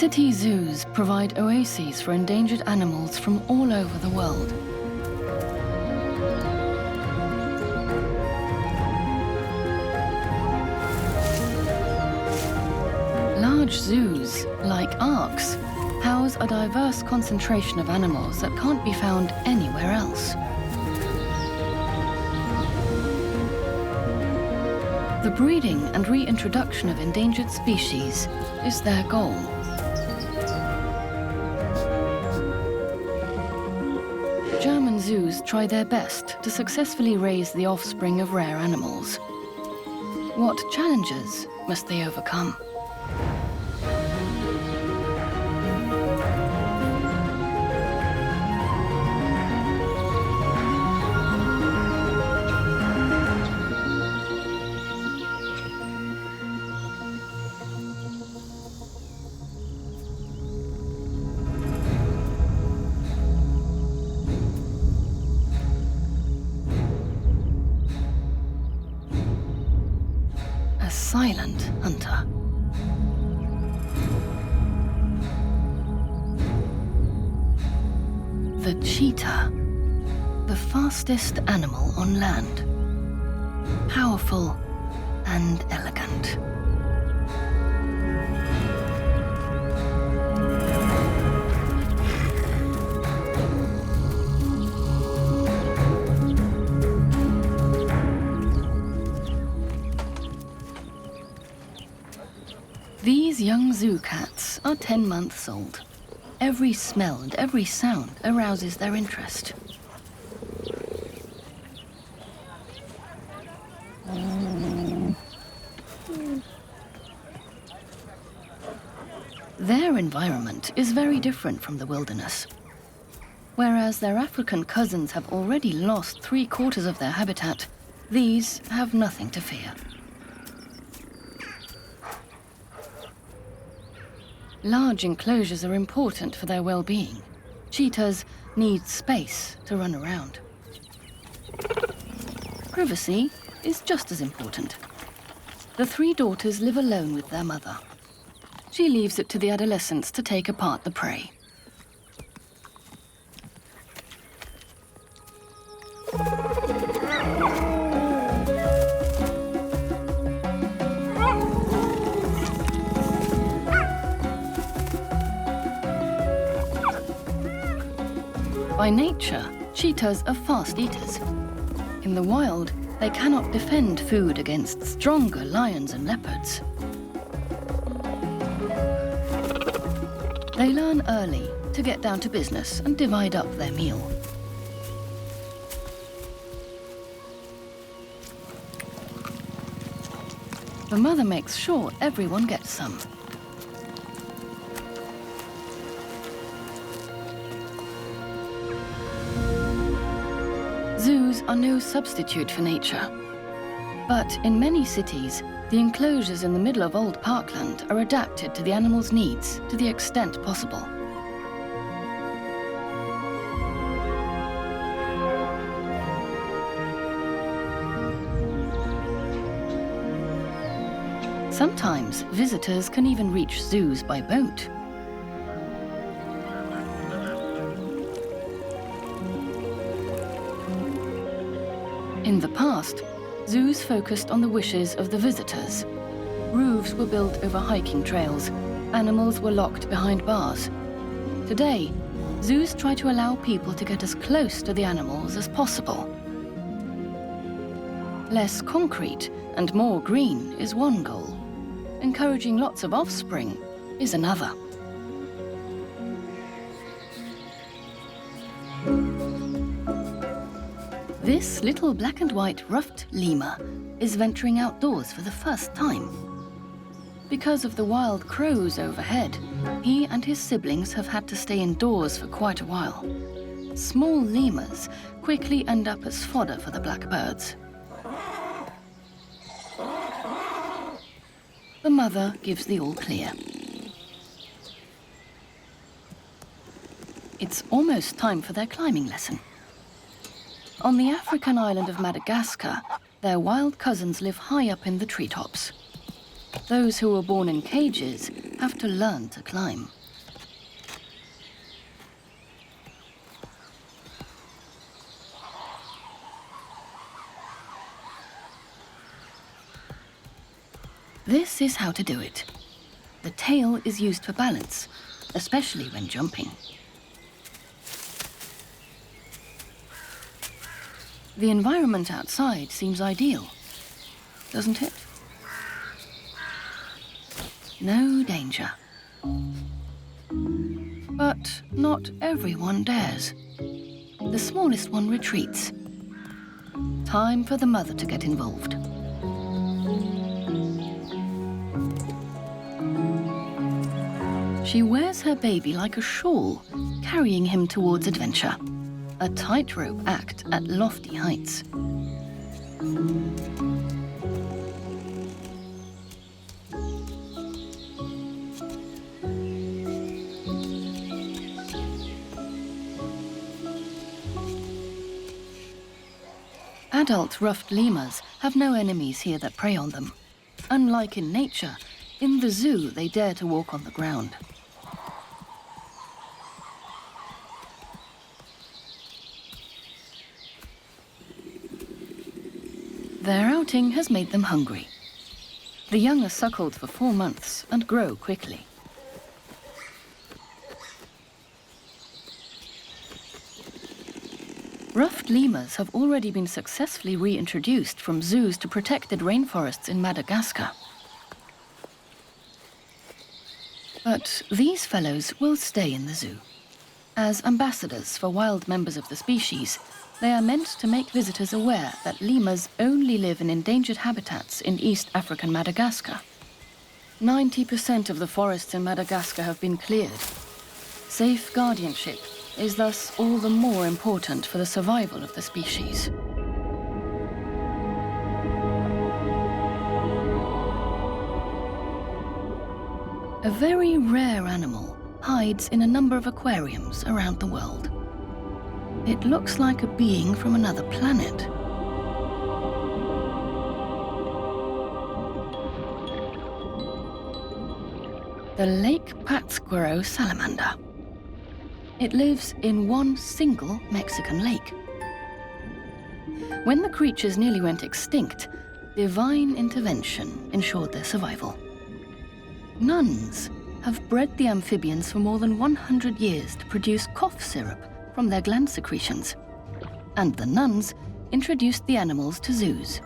City zoos provide oases for endangered animals from all over the world. Large zoos, like arks, house a diverse concentration of animals that can't be found anywhere else. The breeding and reintroduction of endangered species is their goal. German zoos try their best to successfully raise the offspring of rare animals. What challenges must they overcome? Silent hunter. The cheetah, the fastest animal on land. Powerful and elegant. These young zoo cats are 10 months old. Every smell and every sound arouses their interest. Their environment is very different from the wilderness. Whereas their African cousins have already lost 3/4 of their habitat, these have nothing to fear. Large enclosures are important for their well-being. Cheetahs need space to run around. Privacy is just as important. The 3 daughters live alone with their mother. She leaves it to the adolescents to take apart the prey. By nature, cheetahs are fast eaters. In the wild, they cannot defend food against stronger lions and leopards. They learn early to get down to business and divide up their meal. The mother makes sure everyone gets some. Zoos are no substitute for nature. But in many cities, the enclosures in the middle of old parkland are adapted to the animals' needs to the extent possible. Sometimes visitors can even reach zoos by boat. In the past, zoos focused on the wishes of the visitors. Roofs were built over hiking trails. Animals were locked behind bars. Today, zoos try to allow people to get as close to the animals as possible. Less concrete and more green is one goal. Encouraging lots of offspring is another. This little black and white ruffed lemur is venturing outdoors for the first time. Because of the wild crows overhead, he and his siblings have had to stay indoors for quite a while. Small lemurs quickly end up as fodder for the blackbirds. The mother gives the all clear. It's almost time for their climbing lesson. On the African island of Madagascar, their wild cousins live high up in the treetops. Those who were born in cages have to learn to climb. This is how to do it. The tail is used for balance, especially when jumping. The environment outside seems ideal, doesn't it? No danger. But not everyone dares. The smallest one retreats. Time for the mother to get involved. She wears her baby like a shawl, carrying him towards adventure. A tightrope act at lofty heights. Adult ruffed lemurs have no enemies here that prey on them. Unlike in nature, in the zoo they dare to walk on the ground. Their outing has made them hungry. The young are suckled for 4 months and grow quickly. Ruffed lemurs have already been successfully reintroduced from zoos to protected rainforests in Madagascar. But these fellows will stay in the zoo. As ambassadors for wild members of the species, they are meant to make visitors aware that lemurs only live in endangered habitats in East African Madagascar. 90% of the forests in Madagascar have been cleared. Safe guardianship is thus all the more important for the survival of the species. A very rare animal hides in a number of aquariums around the world. It looks like a being from another planet. The Lake Pátzcuaro salamander. It lives in one single Mexican lake. When the creatures nearly went extinct, divine intervention ensured their survival. Nuns have bred the amphibians for more than 100 years to produce cough syrup from their gland secretions, and the nuns introduced the animals to zoos.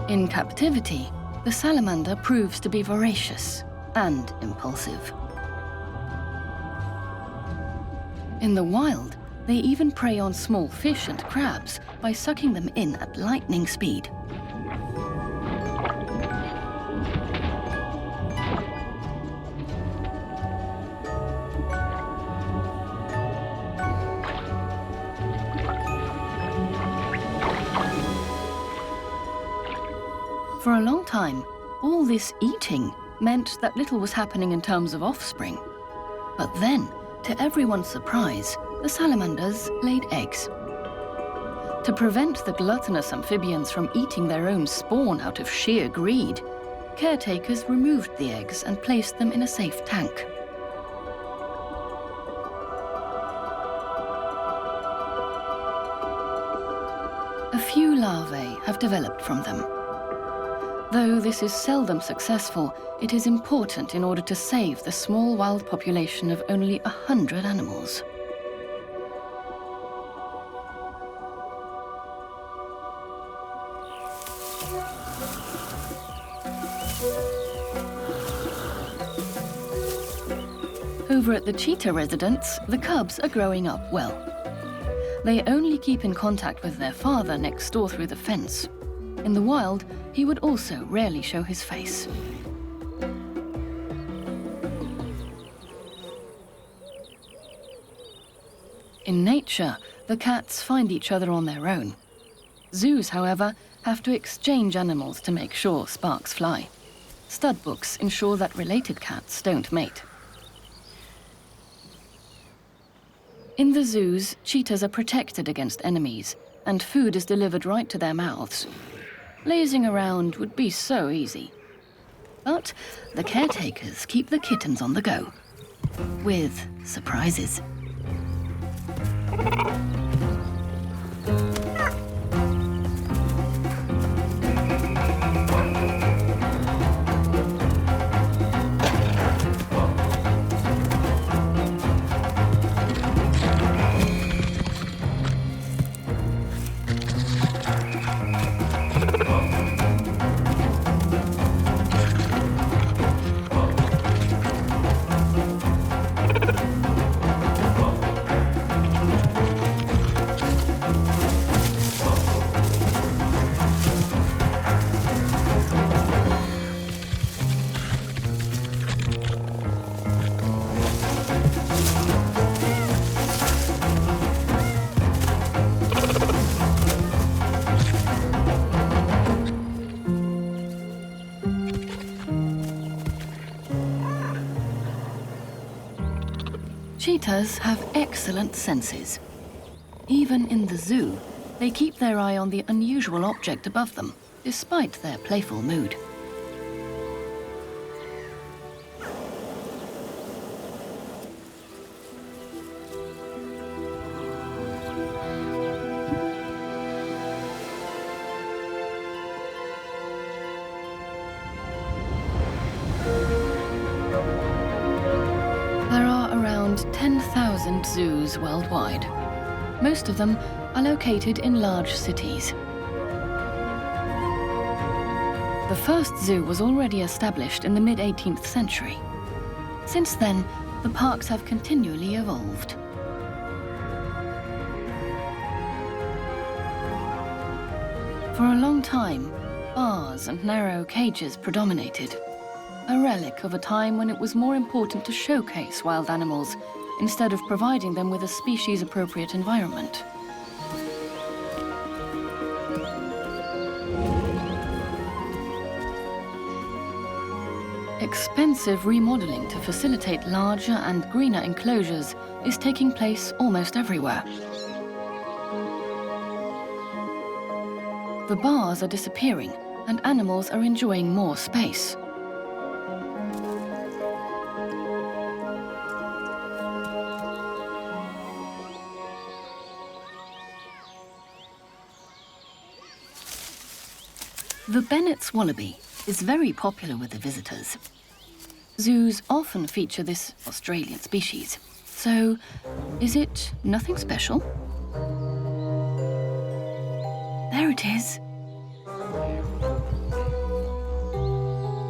In captivity, the salamander proves to be voracious and impulsive. In the wild, they even prey on small fish and crabs by sucking them in at lightning speed. For a long time, all this eating meant that little was happening in terms of offspring. But then, to everyone's surprise, the salamanders laid eggs. To prevent the gluttonous amphibians from eating their own spawn out of sheer greed, caretakers removed the eggs and placed them in a safe tank. A few larvae have developed from them. Though this is seldom successful, it is important in order to save the small wild population of only 100 animals. Over at the cheetah residence, the cubs are growing up well. They only keep in contact with their father next door through the fence. In the wild, he would also rarely show his face. In nature, the cats find each other on their own. Zoos, however, have to exchange animals to make sure sparks fly. Stud books ensure that related cats don't mate. In the zoos, cheetahs are protected against enemies, and food is delivered right to their mouths. Lazing around would be so easy. But the caretakers keep the kittens on the go, with surprises. Cheetahs have excellent senses. Even in the zoo, they keep their eye on the unusual object above them, despite their playful mood. There are around 10,000 zoos worldwide. Most of them are located in large cities. The first zoo was already established in the mid-18th century. Since then, the parks have continually evolved. For a long time, bars and narrow cages predominated, a relic of a time when it was more important to showcase wild animals instead of providing them with a species-appropriate environment. Expensive remodeling to facilitate larger and greener enclosures is taking place almost everywhere. The bars are disappearing, and animals are enjoying more space. The Bennett's wallaby is very popular with the visitors. Zoos often feature this Australian species. So, is it nothing special? There it is.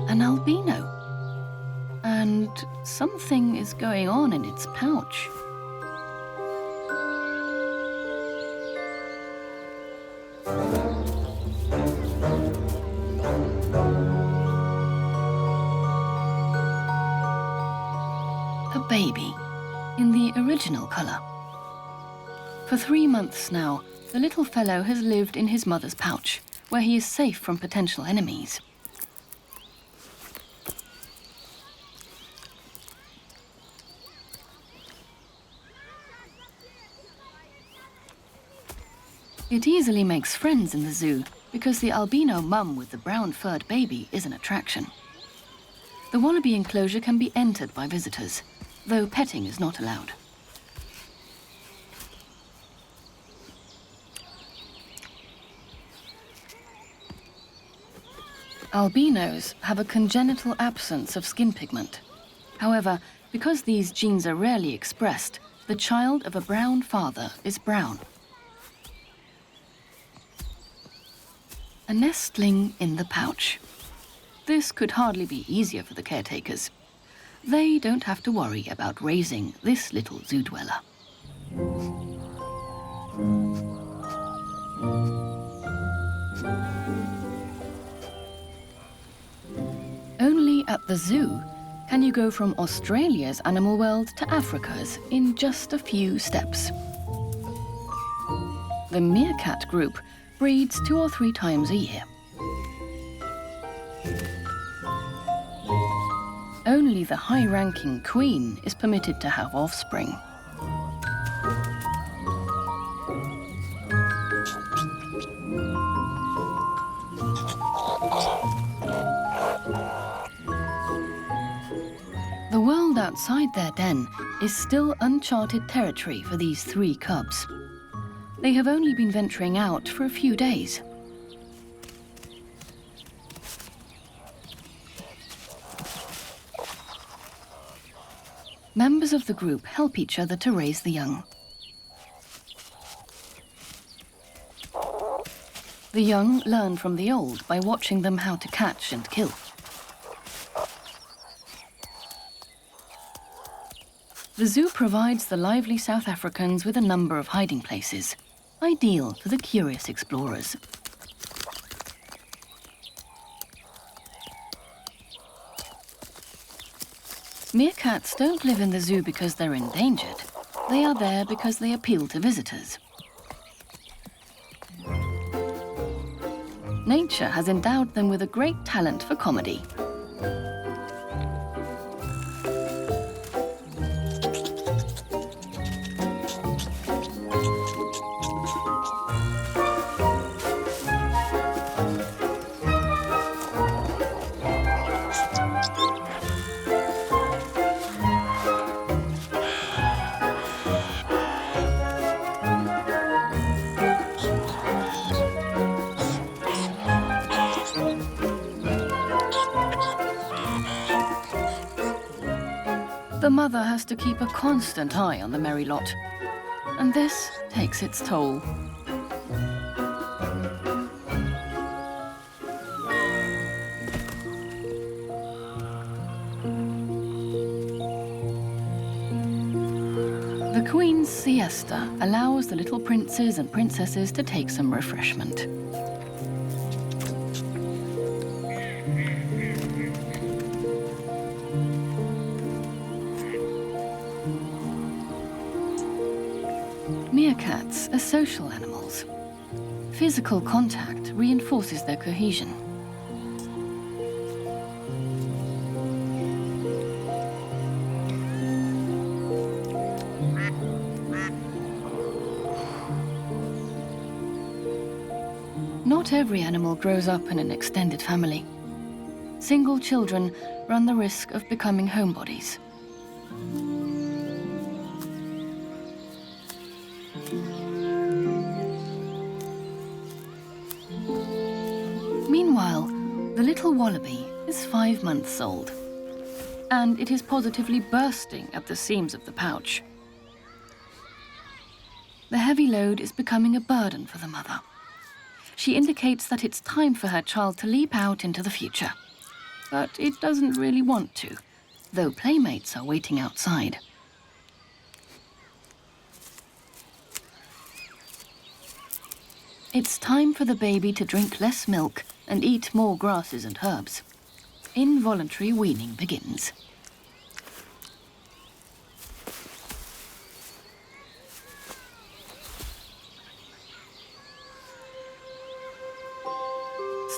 An albino. And something is going on in its pouch. A baby, in the original color. For 3 months now, the little fellow has lived in his mother's pouch, where he is safe from potential enemies. It easily makes friends in the zoo because the albino mum with the brown-furred baby is an attraction. The wallaby enclosure can be entered by visitors, though petting is not allowed. Albinos have a congenital absence of skin pigment. However, because these genes are rarely expressed, the child of a brown father is brown. A nestling in the pouch. This could hardly be easier for the caretakers. They don't have to worry about raising this little zoo dweller. Only at the zoo can you go from Australia's animal world to Africa's in just a few steps. The meerkat group breeds 2 or 3 times a year. Only the high-ranking queen is permitted to have offspring. The world outside their den is still uncharted territory for these 3 cubs. They have only been venturing out for a few days. Members of the group help each other to raise the young. The young learn from the old by watching them how to catch and kill. The zoo provides the lively South Africans with a number of hiding places, ideal for the curious explorers. Meerkats don't live in the zoo because they're endangered. They are there because they appeal to visitors. Nature has endowed them with a great talent for comedy. The mother has to keep a constant eye on the merry lot, and this takes its toll. The Queen's siesta allows the little princes and princesses to take some refreshment. Meerkats are social animals. Physical contact reinforces their cohesion. Not every animal grows up in an extended family. Single children run the risk of becoming homebodies. Meanwhile, the little wallaby is 5 months old, and it is positively bursting at the seams of the pouch. The heavy load is becoming a burden for the mother. She indicates that it's time for her child to leap out into the future. But it doesn't really want to, though playmates are waiting outside. It's time for the baby to drink less milk and eat more grasses and herbs. Involuntary weaning begins.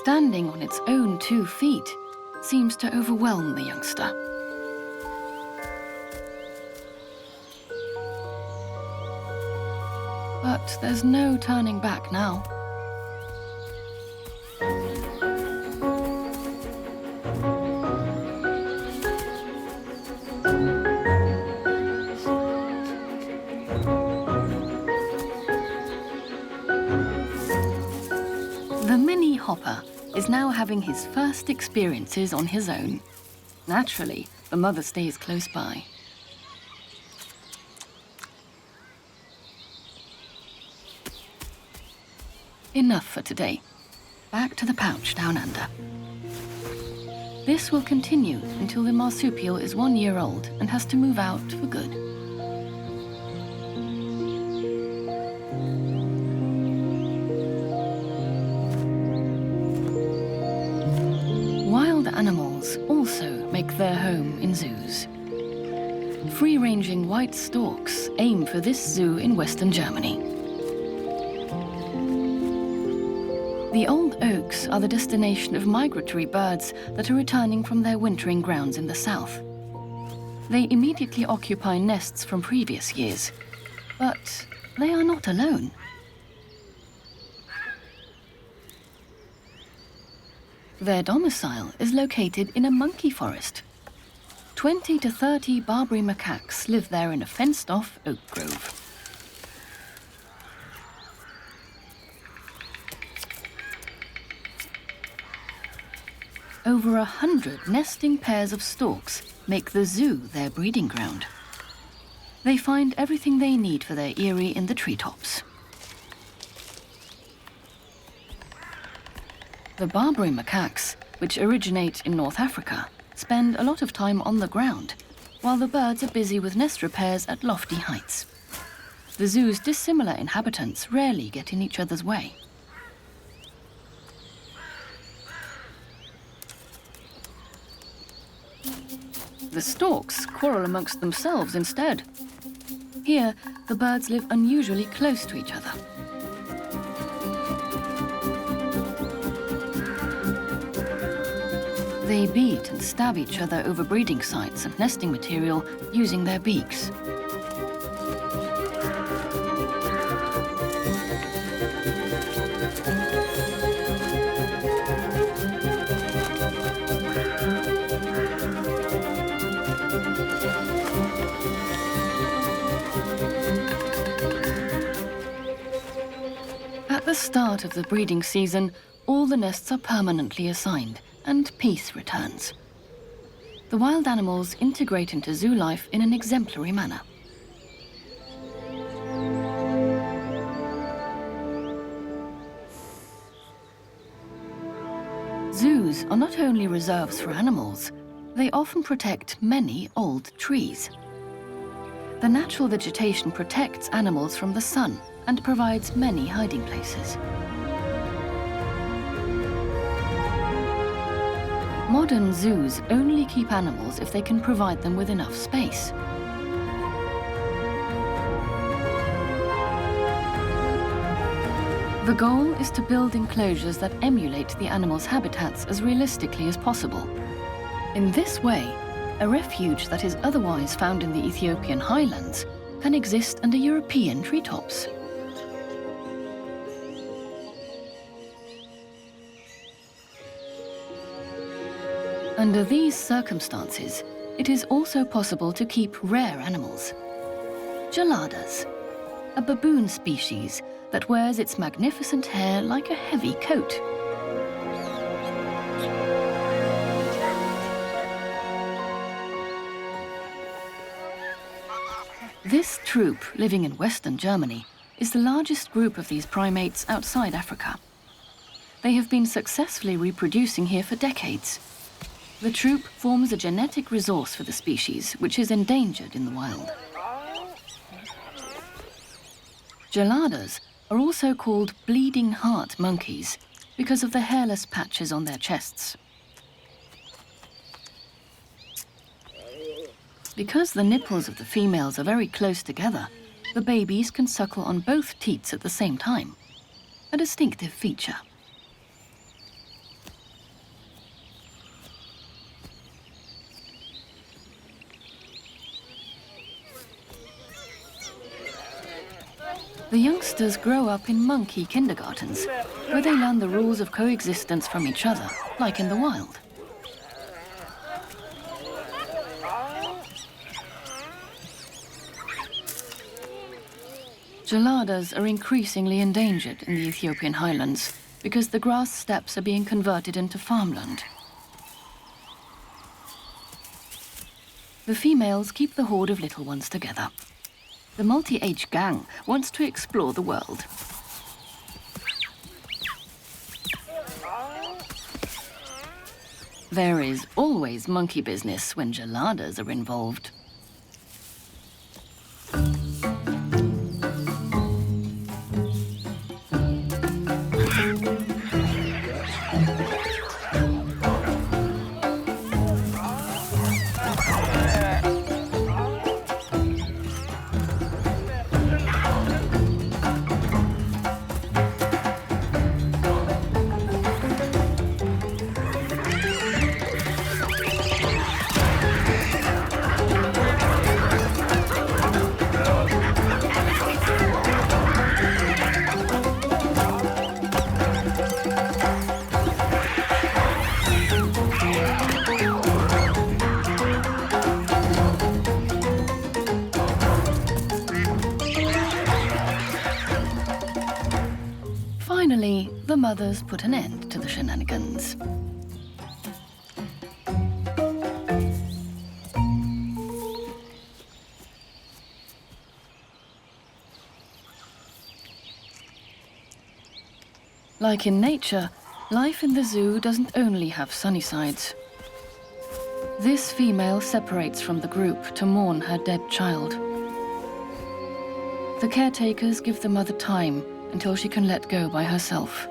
Standing on its own 2 feet seems to overwhelm the youngster. But there's no turning back now. The mini hopper is now having his first experiences on his own. Naturally, the mother stays close by. Enough for today. Back to the pouch down under. This will continue until the marsupial is 1 year old and has to move out for good. Wild animals also make their home in zoos. Free-ranging white storks aim for this zoo in Western Germany. The old oaks are the destination of migratory birds that are returning from their wintering grounds in the south. They immediately occupy nests from previous years, but they are not alone. Their domicile is located in a monkey forest. 20 to 30 Barbary macaques live there in a fenced-off oak grove. Over 100 nesting pairs of storks make the zoo their breeding ground. They find everything they need for their eyrie in the treetops. The Barbary macaques, which originate in North Africa, spend a lot of time on the ground, while the birds are busy with nest repairs at lofty heights. The zoo's dissimilar inhabitants rarely get in each other's way. The storks quarrel amongst themselves instead. Here, the birds live unusually close to each other. They beat and stab each other over breeding sites and nesting material using their beaks. At the start of the breeding season, all the nests are permanently assigned, and peace returns. The wild animals integrate into zoo life in an exemplary manner. Zoos are not only reserves for animals, they often protect many old trees. The natural vegetation protects animals from the sun and provides many hiding places. Modern zoos only keep animals if they can provide them with enough space. The goal is to build enclosures that emulate the animals' habitats as realistically as possible. In this way, a refuge that is otherwise found in the Ethiopian highlands can exist under European treetops. Under these circumstances, it is also possible to keep rare animals. Geladas, a baboon species that wears its magnificent hair like a heavy coat. This troop, living in Western Germany, is the largest group of these primates outside Africa. They have been successfully reproducing here for decades. The troop forms a genetic resource for the species, which is endangered in the wild. Geladas are also called bleeding heart monkeys because of the hairless patches on their chests. Because the nipples of the females are very close together, the babies can suckle on both teats at the same time, a distinctive feature. The youngsters grow up in monkey kindergartens, where they learn the rules of coexistence from each other, like in the wild. Geladas are increasingly endangered in the Ethiopian highlands because the grass steppes are being converted into farmland. The females keep the horde of little ones together. The multi-age gang wants to explore the world. There is always monkey business when geladas are involved. the mothers put an end to the shenanigans. Like in nature, life in the zoo doesn't only have sunny sides. This female separates from the group to mourn her dead child. The caretakers give the mother time until she can let go by herself.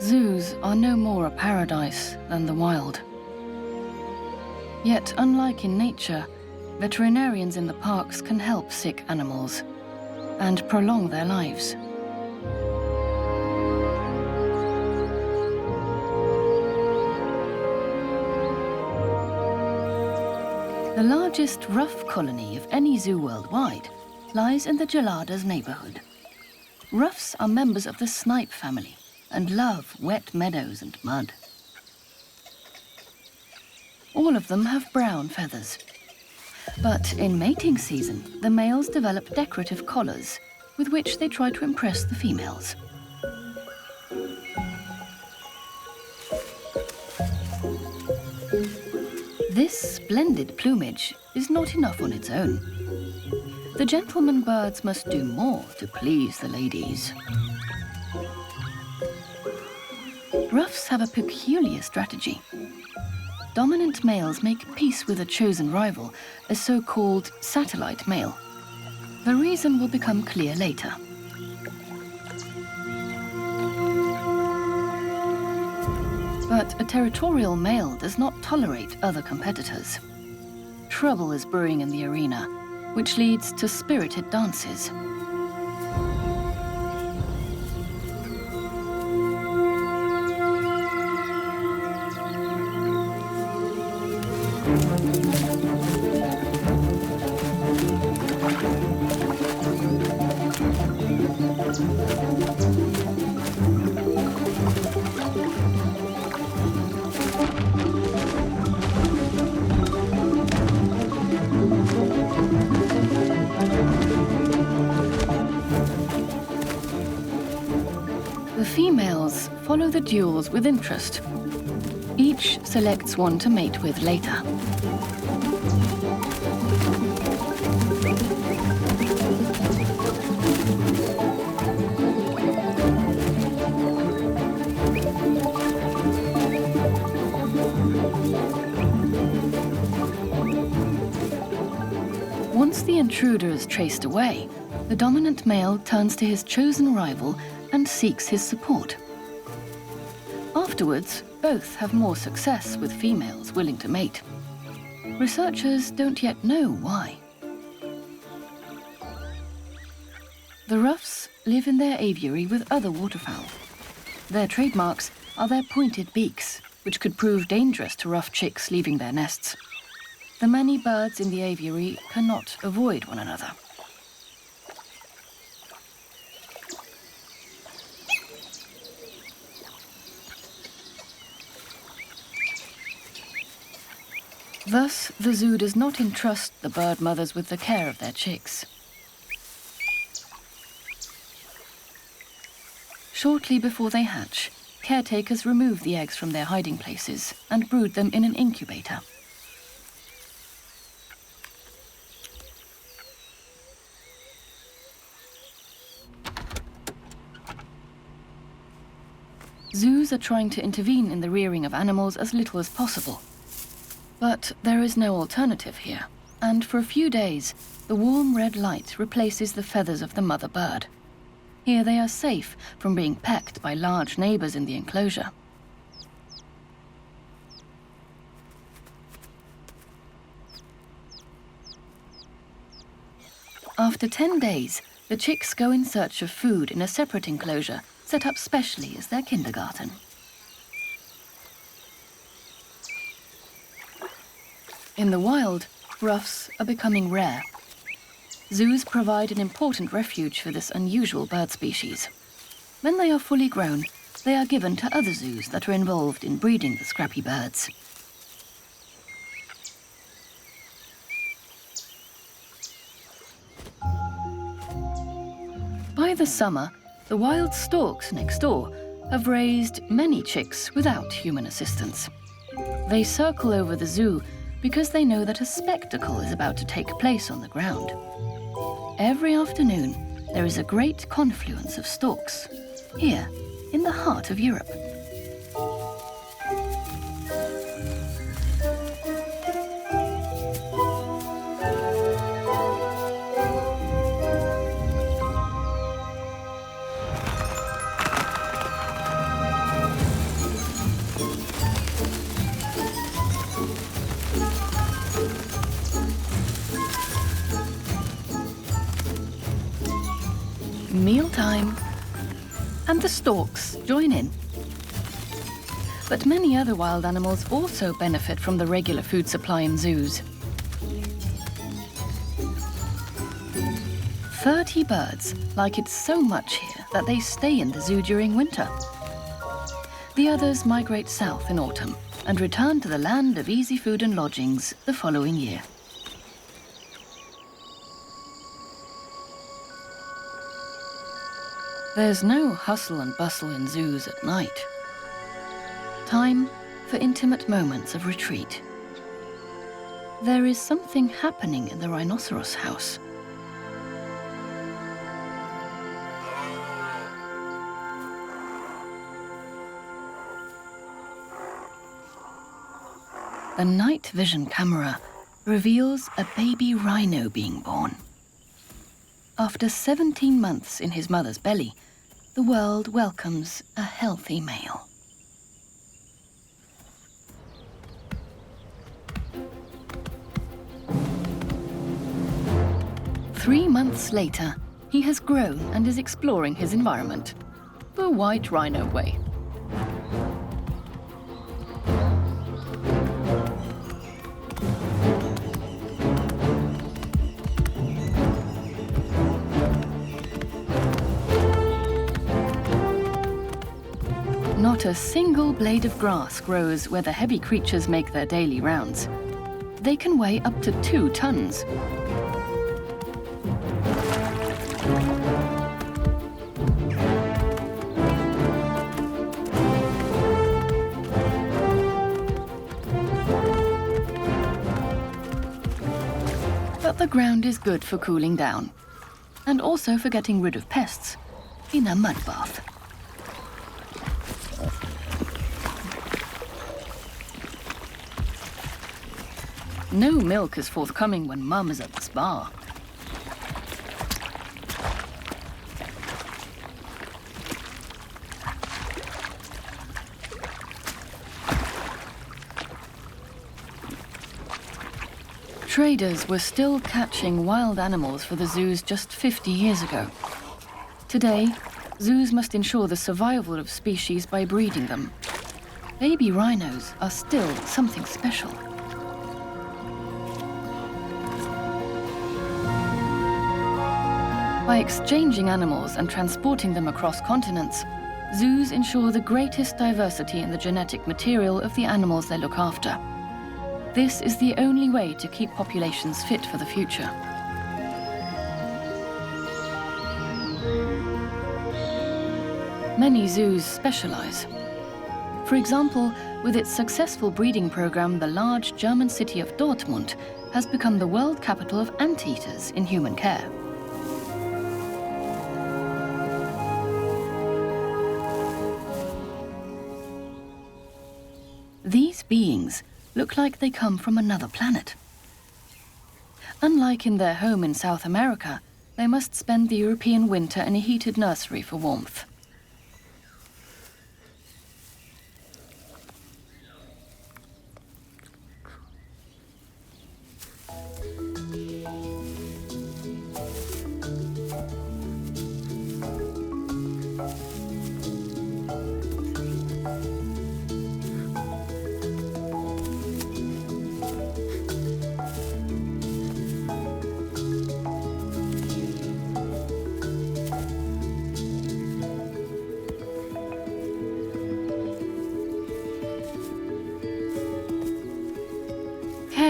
Zoos are no more a paradise than the wild. Yet, unlike in nature, veterinarians in the parks can help sick animals and prolong their lives. The largest ruff colony of any zoo worldwide lies in the Geladas neighborhood. Ruffs are members of the snipe family and love wet meadows and mud. All of them have brown feathers. But in mating season, the males develop decorative collars with which they try to impress the females. This splendid plumage is not enough on its own. The gentleman birds must do more to please the ladies. Ruffs have a peculiar strategy. Dominant males make peace with a chosen rival, a so-called satellite male. The reason will become clear later. But a territorial male does not tolerate other competitors. Trouble is brewing in the arena, which leads to spirited dances. The females follow the duels with interest. Each selects one to mate with later. Once the intruder is chased away, the dominant male turns to his chosen rival and seeks his support. Afterwards, both have more success with females willing to mate. Researchers don't yet know why. The ruffs live in their aviary with other waterfowl. Their trademarks are their pointed beaks, which could prove dangerous to ruff chicks leaving their nests. The many birds in the aviary cannot avoid one another. Thus, the zoo does not entrust the bird mothers with the care of their chicks. Shortly before they hatch, caretakers remove the eggs from their hiding places and brood them in an incubator. Zoos are trying to intervene in the rearing of animals as little as possible. But there is no alternative here, and for a few days, the warm red light replaces the feathers of the mother bird. Here they are safe from being pecked by large neighbors in the enclosure. After 10 days, the chicks go in search of food in a separate enclosure set up specially as their kindergarten. In the wild, ruffs are becoming rare. Zoos provide an important refuge for this unusual bird species. When they are fully grown, they are given to other zoos that are involved in breeding the scrappy birds. By the summer, the wild storks next door have raised many chicks without human assistance. They circle over the zoo because they know that a spectacle is about to take place on the ground. Every afternoon, there is a great confluence of storks, here in the heart of Europe. Mealtime, and the storks join in. But many other wild animals also benefit from the regular food supply in zoos. 30 birds like it so much here that they stay in the zoo during winter. The others migrate south in autumn and return to the land of easy food and lodgings the following year. There's no hustle and bustle in zoos at night. Time for intimate moments of retreat. There is something happening in the rhinoceros house. The night vision camera reveals a baby rhino being born. After 17 months in his mother's belly, the world welcomes a healthy male. Three months later, he has grown and is exploring his environment, the white rhino way. Not a single blade of grass grows where the heavy creatures make their daily rounds. They can weigh up to 2 tons. But the ground is good for cooling down, and also for getting rid of pests in a mud bath. No milk is forthcoming when Mum is at the spa. Traders were still catching wild animals for the zoos just 50 years ago. Today, zoos must ensure the survival of species by breeding them. Baby rhinos are still something special. By exchanging animals and transporting them across continents, zoos ensure the greatest diversity in the genetic material of the animals they look after. This is the only way to keep populations fit for the future. Many zoos specialize. For example, with its successful breeding program, the large German city of Dortmund has become the world capital of anteaters in human care. These beings look like they come from another planet. Unlike in their home in South America, they must spend the European winter in a heated nursery for warmth.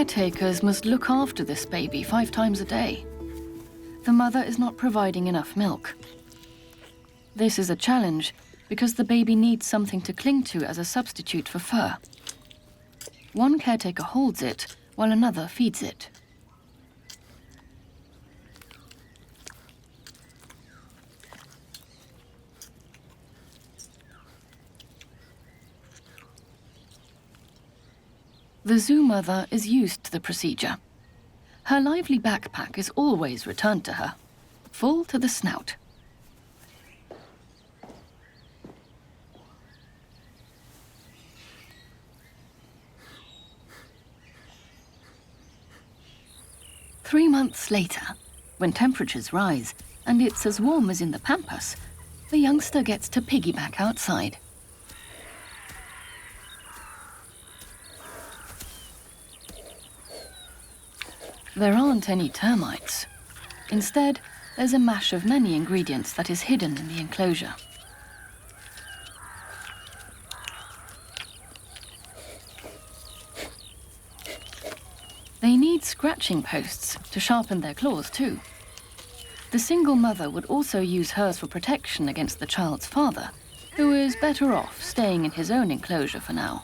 Caretakers must look after this baby 5 times a day. The mother is not providing enough milk. This is a challenge because the baby needs something to cling to as a substitute for fur. One caretaker holds it while another feeds it. The zoo mother is used to the procedure. Her lively backpack is always returned to her, full to the snout. Three months later, when temperatures rise and it's as warm as in the pampas, the youngster gets to piggyback outside. There aren't any termites. Instead, there's a mash of many ingredients that is hidden in the enclosure. They need scratching posts to sharpen their claws too. The single mother would also use hers for protection against the child's father, who is better off staying in his own enclosure for now.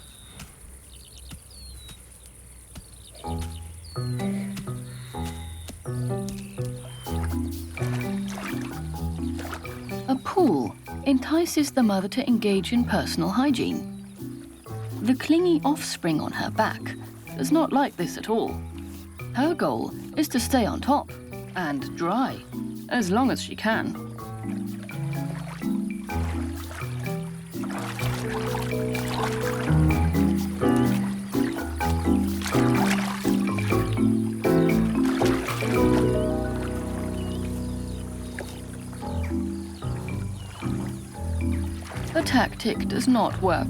A pool entices the mother to engage in personal hygiene. The clingy offspring on her back does not like this at all. Her goal is to stay on top and dry as long as she can. The tactic does not work.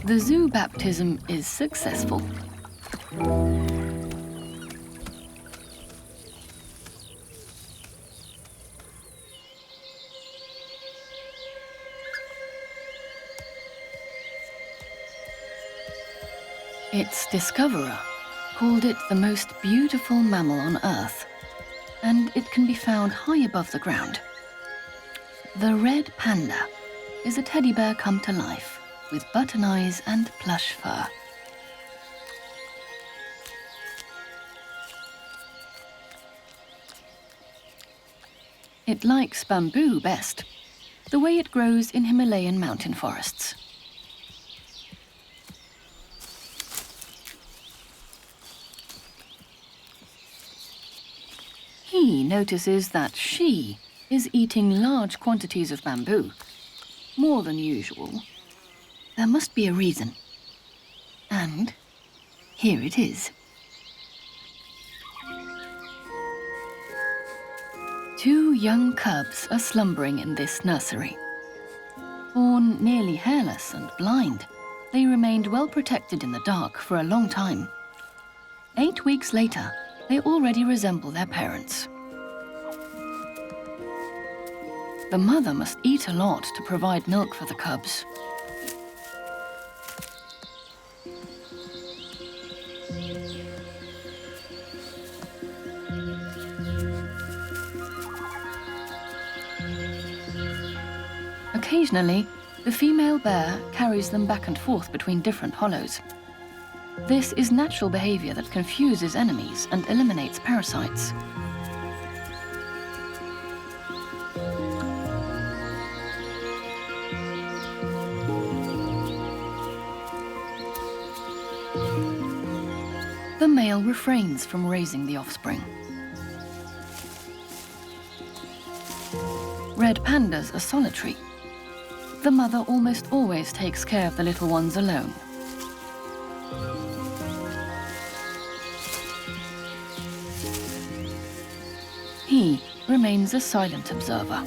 The zoo baptism is successful. Its discoverer called it the most beautiful mammal on Earth, and it can be found high above the ground. The red panda is a teddy bear come to life with button eyes and plush fur. It likes bamboo best, the way it grows in Himalayan mountain forests. He notices that she is eating large quantities of bamboo, more than usual. There must be a reason. And here it is. Two young cubs are slumbering in this nursery. Born nearly hairless and blind, they remained well protected in the dark for a long time. 8 weeks later, they already resemble their parents. The mother must eat a lot to provide milk for the cubs. Occasionally, the female bear carries them back and forth between different hollows. This is natural behavior that confuses enemies and eliminates parasites. The male refrains from raising the offspring. Red pandas are solitary. The mother almost always takes care of the little ones alone. He remains a silent observer.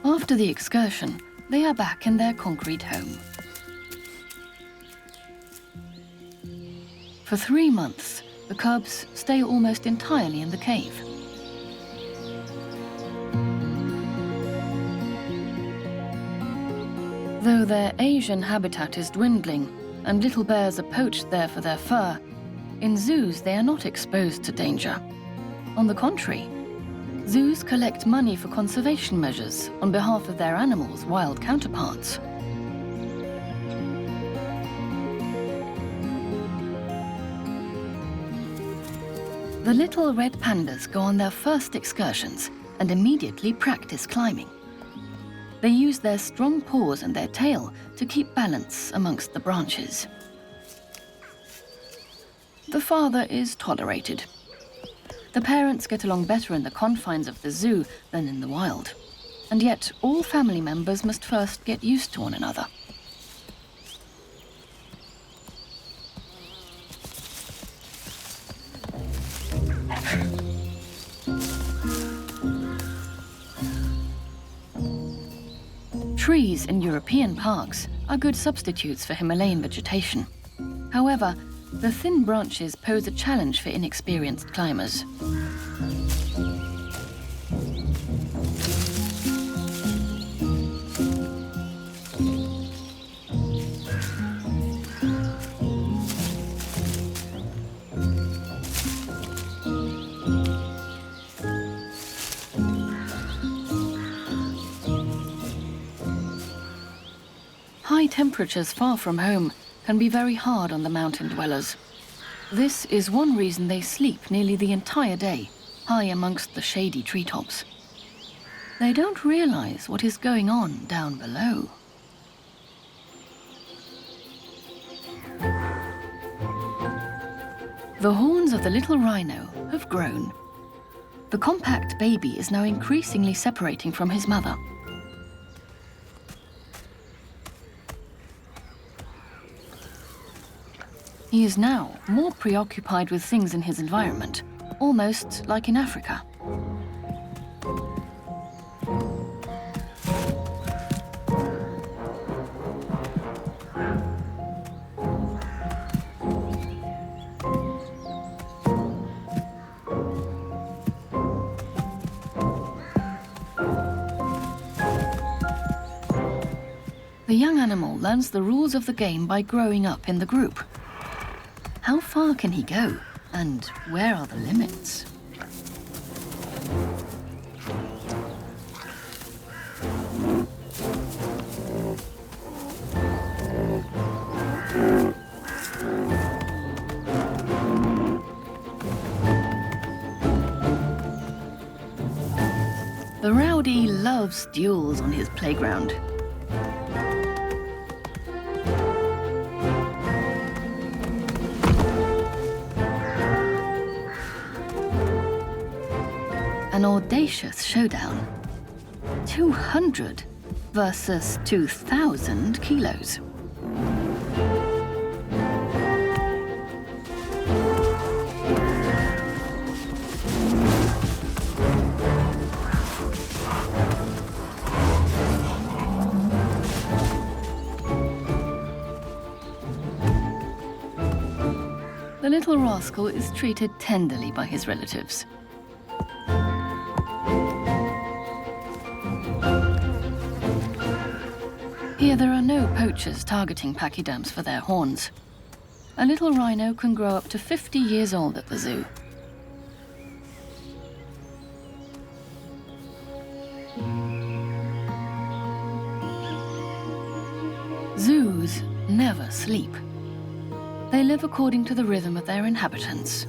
After the excursion, they are back in their concrete home. For 3 months, the cubs stay almost entirely in the cave. Though their Asian habitat is dwindling and little bears are poached there for their fur, in zoos they are not exposed to danger. On the contrary, zoos collect money for conservation measures on behalf of their animals' wild counterparts. The little red pandas go on their first excursions and immediately practice climbing. They use their strong paws and their tail to keep balance amongst the branches. The father is tolerated. The parents get along better in the confines of the zoo than in the wild. And yet all family members must first get used to one another. Trees in European parks are good substitutes for Himalayan vegetation. However, the thin branches pose a challenge for inexperienced climbers. High temperatures far from home can be very hard on the mountain dwellers. This is one reason they sleep nearly the entire day, high amongst the shady treetops. They don't realize what is going on down below. The horns of the little rhino have grown. The compact baby is now increasingly separating from his mother. He is now more preoccupied with things in his environment, almost like in Africa. The young animal learns the rules of the game by growing up in the group. How far can he go, and where are the limits? The rowdy loves duels on his playground. An audacious showdown. 200 versus 2,000 kilos. The little rascal is treated tenderly by his relatives. Here there are no poachers targeting pachyderms for their horns. A little rhino can grow up to 50 years old at the zoo. Zoos never sleep. They live according to the rhythm of their inhabitants.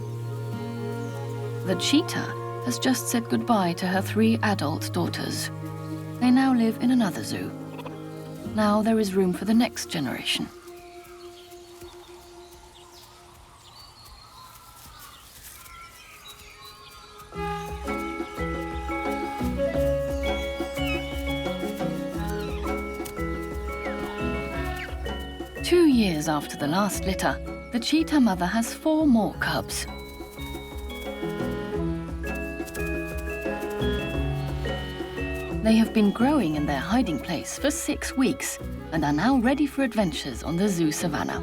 The cheetah has just said goodbye to her 3 adult daughters. They now live in another zoo. Now there is room for the next generation. Two years after the last litter, the cheetah mother has 4 more cubs. They have been growing in their hiding place for 6 weeks and are now ready for adventures on the zoo savannah.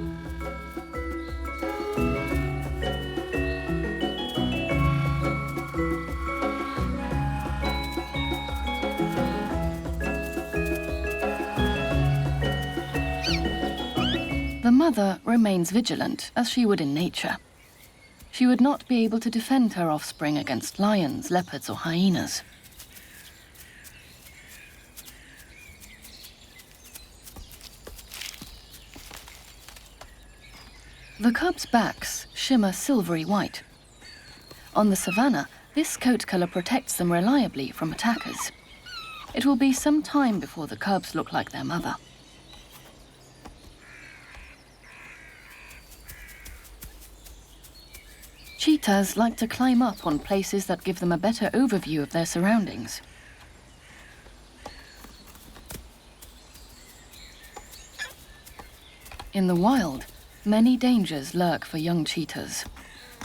The mother remains vigilant, as she would in nature. She would not be able to defend her offspring against lions, leopards, or hyenas. The cubs' backs shimmer silvery white. On the savannah, this coat color protects them reliably from attackers. It will be some time before the cubs look like their mother. Cheetahs like to climb up on places that give them a better overview of their surroundings. In the wild, many dangers lurk for young cheetahs.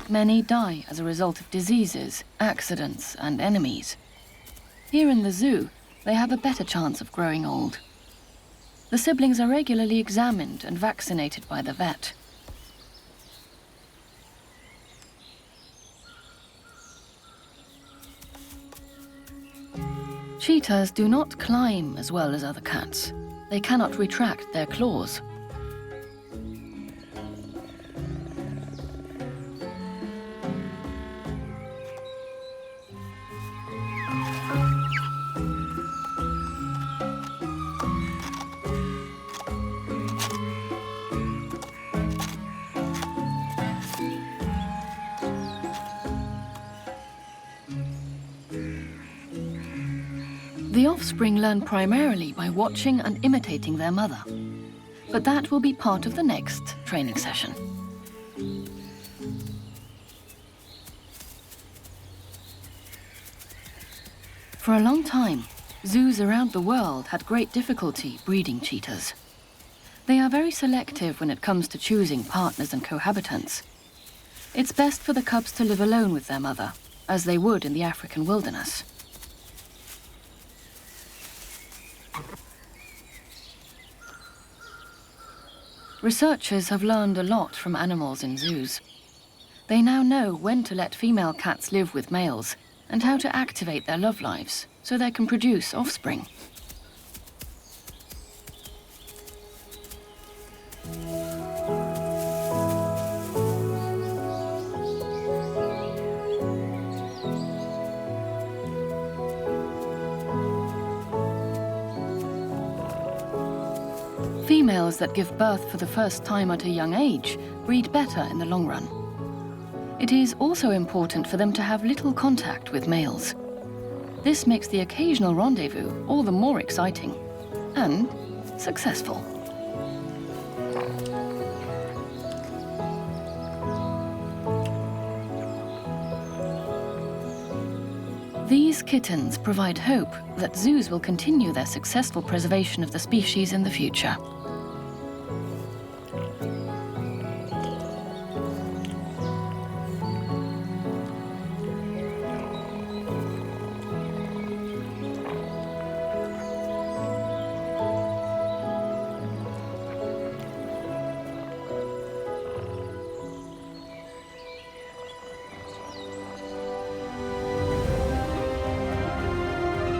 Many die as a result of diseases, accidents, and enemies. Here in the zoo, they have a better chance of growing old. The siblings are regularly examined and vaccinated by the vet. Cheetahs do not climb as well as other cats. They cannot retract their claws. The offspring learn primarily by watching and imitating their mother. But that will be part of the next training session. For a long time, zoos around the world had great difficulty breeding cheetahs. They are very selective when it comes to choosing partners and cohabitants. It's best for the cubs to live alone with their mother, as they would in the African wilderness. Researchers have learned a lot from animals in zoos. They now know when to let female cats live with males and how to activate their love lives so they can produce offspring. Females that give birth for the first time at a young age breed better in the long run. It is also important for them to have little contact with males. This makes the occasional rendezvous all the more exciting and successful. These kittens provide hope that zoos will continue their successful preservation of the species in the future.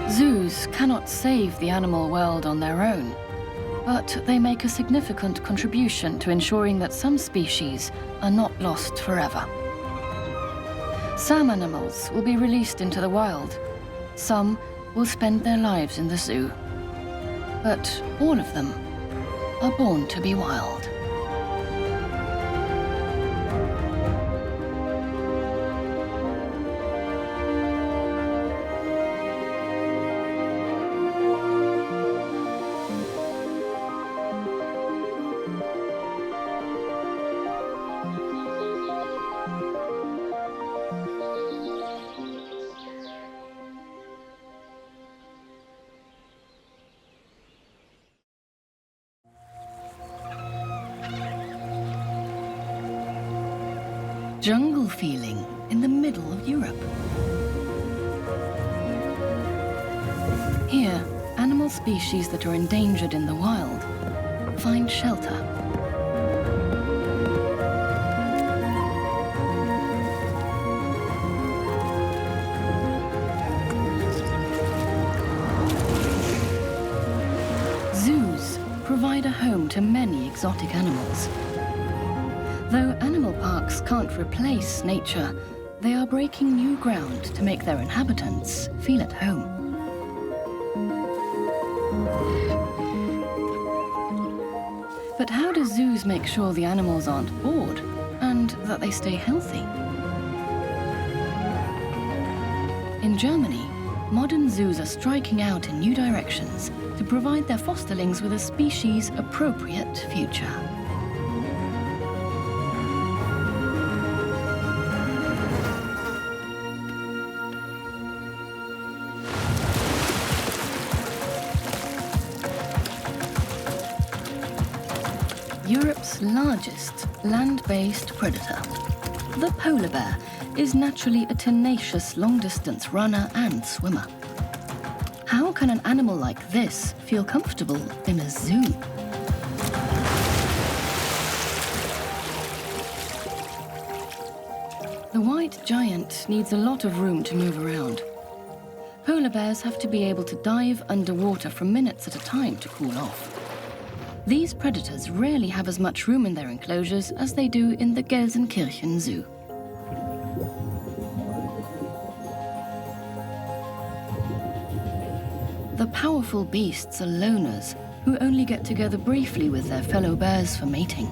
Zoos cannot save the animal world on their own, but they make a significant contribution to ensuring that some species are not lost forever. Some animals will be released into the wild. Some will spend their lives in the zoo. But all of them are born to be wild. Jungle feeling in the middle of Europe. Here, animal species that are endangered in the wild find shelter. Zoos provide a home to many exotic animals. Though animal parks can't replace nature, they are breaking new ground to make their inhabitants feel at home. But how do zoos make sure the animals aren't bored and that they stay healthy? In Germany, modern zoos are striking out in new directions to provide their fosterlings with a species-appropriate future. Europe's largest land-based predator, the polar bear, is naturally a tenacious long-distance runner and swimmer. How can an animal like this feel comfortable in a zoo? The white giant needs a lot of room to move around. Polar bears have to be able to dive underwater for minutes at a time to cool off. These predators rarely have as much room in their enclosures as they do in the Gelsenkirchen Zoo. The powerful beasts are loners who only get together briefly with their fellow bears for mating.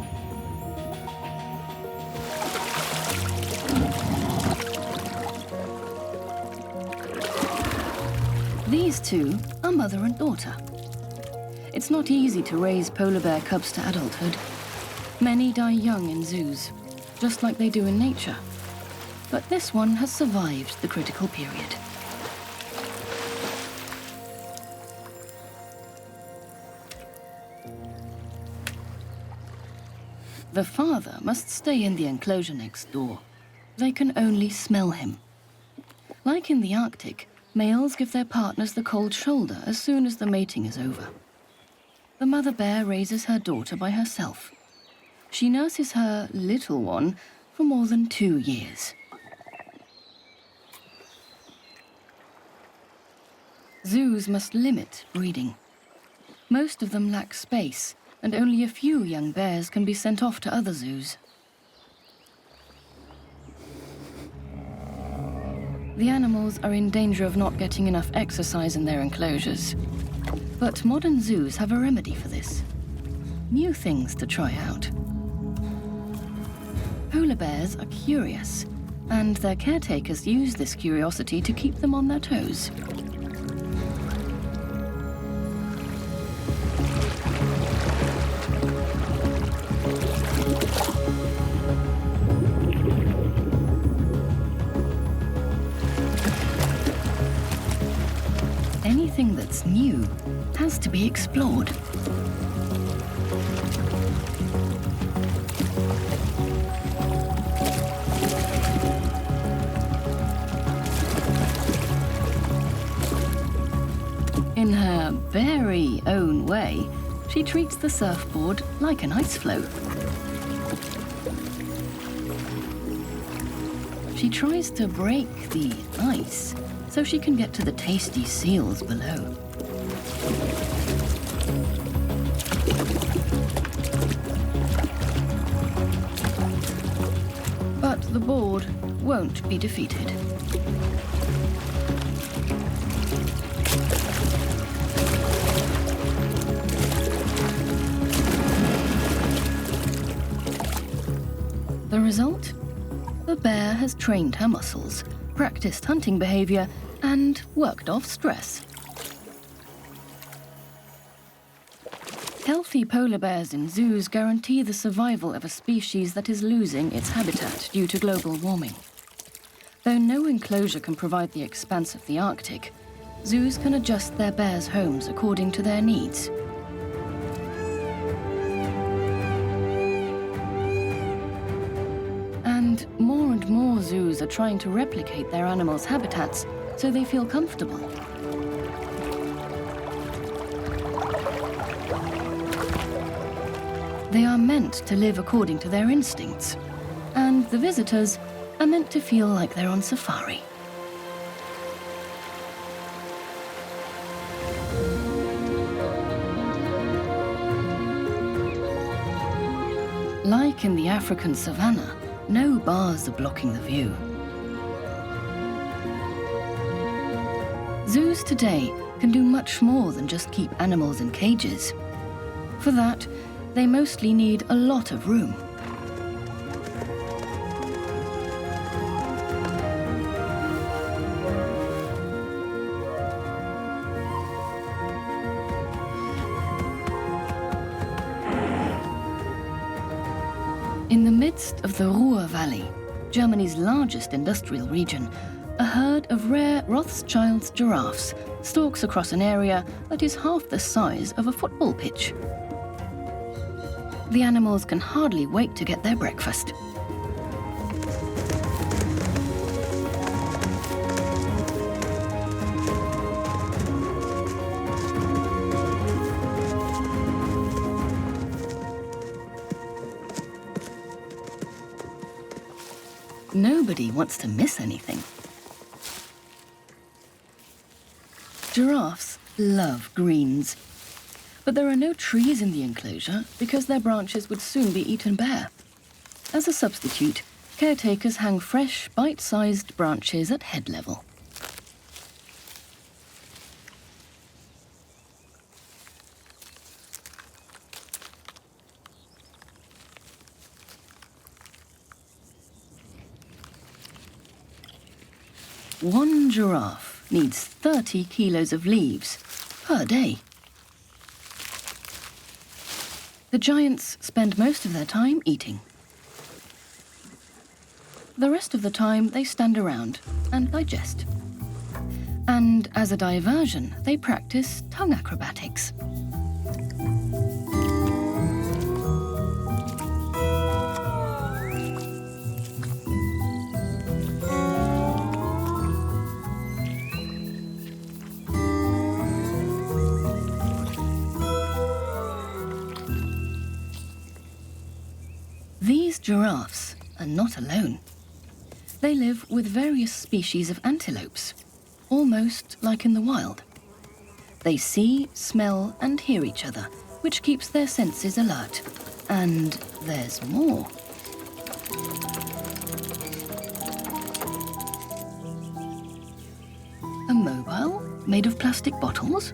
These two are mother and daughter. It's not easy to raise polar bear cubs to adulthood. Many die young in zoos, just like they do in nature. But this one has survived the critical period. The father must stay in the enclosure next door. They can only smell him. Like in the Arctic, males give their partners the cold shoulder as soon as the mating is over. The mother bear raises her daughter by herself. She nurses her little one for more than 2 years. Zoos must limit breeding. Most of them lack space, and only a few young bears can be sent off to other zoos. The animals are in danger of not getting enough exercise in their enclosures. But modern zoos have a remedy for this. New things to try out. Polar bears are curious, and their caretakers use this curiosity to keep them on their toes. Anything that's new has to be explored. In her very own way, she treats the surfboard like an ice floe. She tries to break the ice so she can get to the tasty seals below. But the board won't be defeated. The result? The bear has trained her muscles, practiced hunting behavior, and worked off stress. Healthy polar bears in zoos guarantee the survival of a species that is losing its habitat due to global warming. Though no enclosure can provide the expanse of the Arctic, zoos can adjust their bears' homes according to their needs. And more zoos are trying to replicate their animals' habitats so they feel comfortable. They are meant to live according to their instincts, and the visitors are meant to feel like they're on safari. Like in the African savanna, no bars are blocking the view. Zoos today can do much more than just keep animals in cages. For that, they mostly need a lot of room. In the midst of the Ruhr Valley, Germany's largest industrial region, a herd of rare Rothschild's giraffes stalks across an area that is half the size of a football pitch. The animals can hardly wait to get their breakfast. Nobody wants to miss anything. Giraffes love greens, but there are no trees in the enclosure because their branches would soon be eaten bare. As a substitute, caretakers hang fresh, bite-sized branches at head level. One giraffe needs 30 kilos of leaves per day. The giants spend most of their time eating. The rest of the time they stand around and digest. And as a diversion, they practice tongue acrobatics. These giraffes are not alone. They live with various species of antelopes, almost like in the wild. They see, smell, and hear each other, which keeps their senses alert. And there's more. A mobile made of plastic bottles?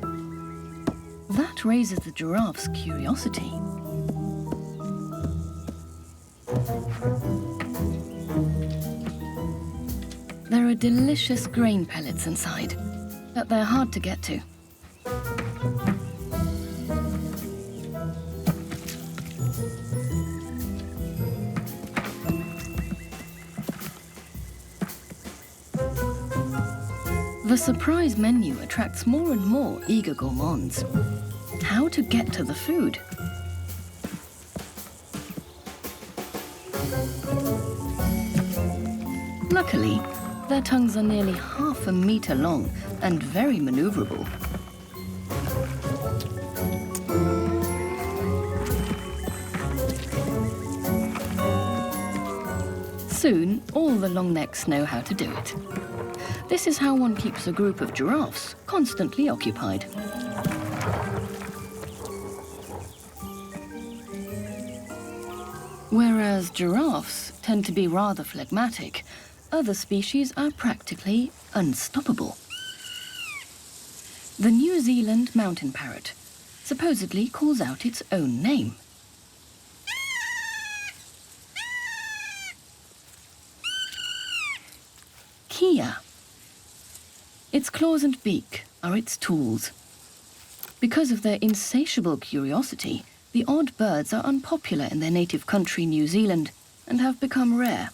That raises the giraffe's curiosity. There are delicious grain pellets inside, but they're hard to get to. The surprise menu attracts more and more eager gourmands. How to get to the food? Luckily, their tongues are nearly half a meter long and very maneuverable. Soon, all the long necks know how to do it. This is how one keeps a group of giraffes constantly occupied. Whereas giraffes tend to be rather phlegmatic, other species are practically unstoppable. The New Zealand mountain parrot supposedly calls out its own name. Kia. Its claws and beak are its tools. Because of their insatiable curiosity, the odd birds are unpopular in their native country, New Zealand, and have become rare.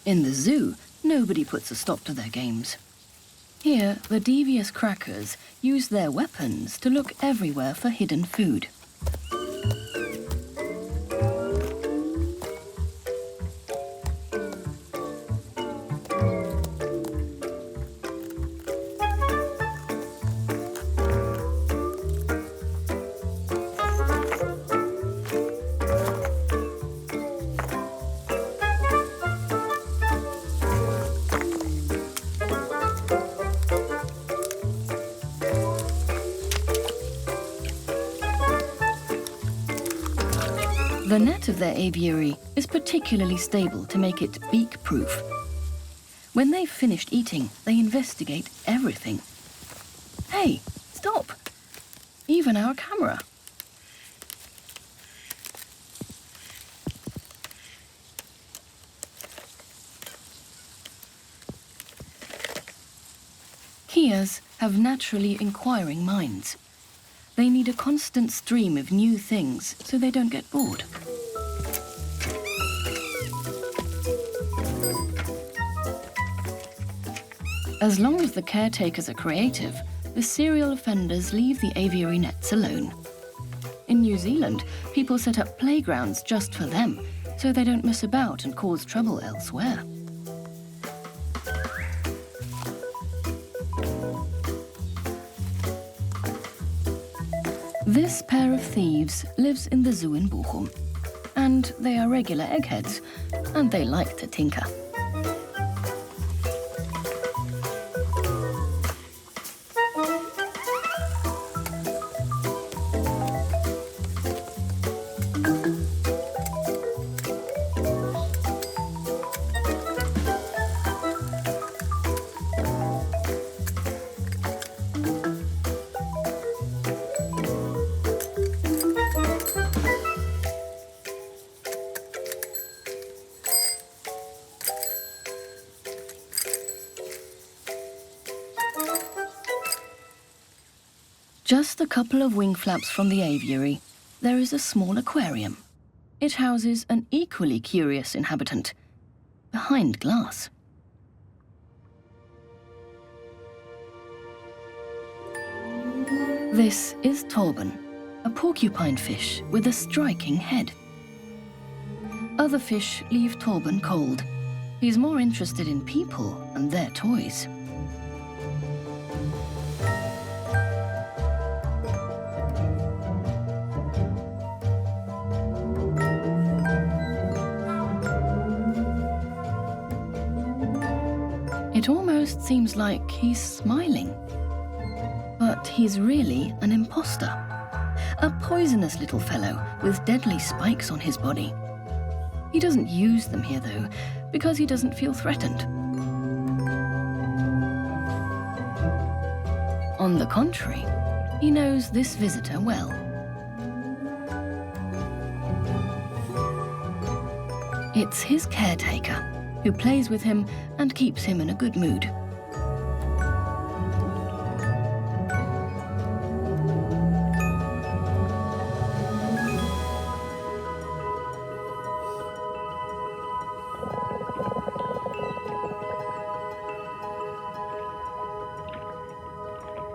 In the zoo, nobody puts a stop to their games. Here, the devious crackers use their weapons to look everywhere for hidden food. The net of their aviary is particularly stable to make it beak-proof. When they've finished eating, they investigate everything. Hey, stop! Even our camera. Keas have naturally inquiring minds. They need a constant stream of new things so they don't get bored. As long as the caretakers are creative, the serial offenders leave the aviary nets alone. In New Zealand, people set up playgrounds just for them, so they don't mess about and cause trouble elsewhere. This pair of thieves lives in the zoo in Bochum, and they are regular eggheads, and they like to tinker. Just a couple of wing flaps from the aviary, there is a small aquarium. It houses an equally curious inhabitant, behind glass. This is Torben, a porcupine fish with a striking head. Other fish leave Torben cold. He's more interested in people and their toys. It almost seems like he's smiling. But he's really an imposter. A poisonous little fellow with deadly spikes on his body. He doesn't use them here, though, because he doesn't feel threatened. On the contrary, he knows this visitor well. It's his caretaker, who plays with him and keeps him in a good mood.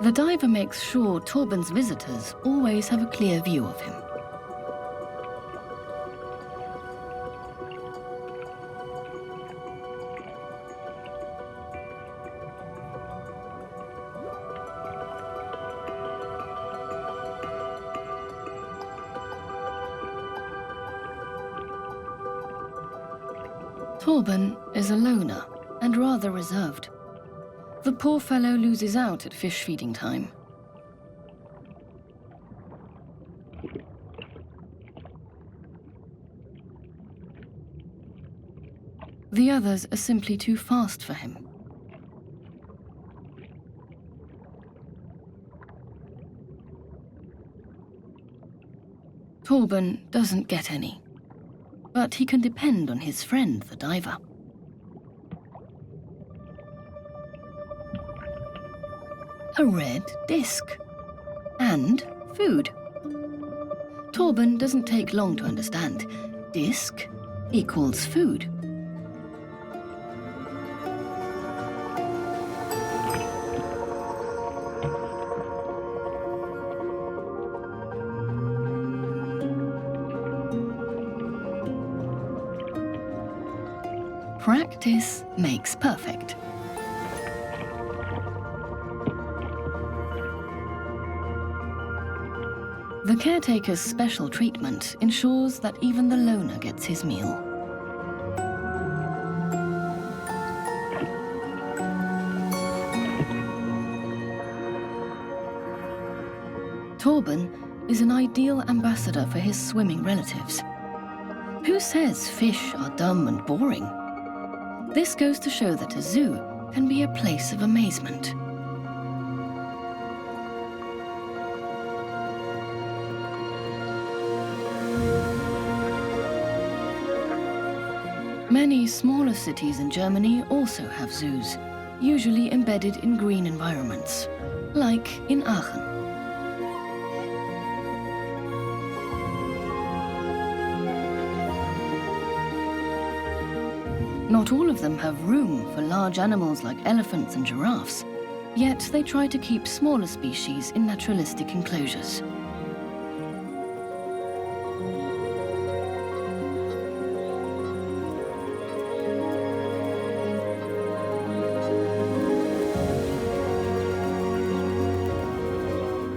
The diver makes sure Torben's visitors always have a clear view of him. Torben is a loner and rather reserved. The poor fellow loses out at fish feeding time. The others are simply too fast for him. Torben doesn't get any, but he can depend on his friend, the diver. A red disc. And food. Torben doesn't take long to understand. Disc equals food. Practice makes perfect. The caretaker's special treatment ensures that even the loner gets his meal. Torben is an ideal ambassador for his swimming relatives. Who says fish are dumb and boring? This goes to show that a zoo can be a place of amazement. Many smaller cities in Germany also have zoos, usually embedded in green environments, like in Aachen. Not all of them have room for large animals like elephants and giraffes, yet they try to keep smaller species in naturalistic enclosures.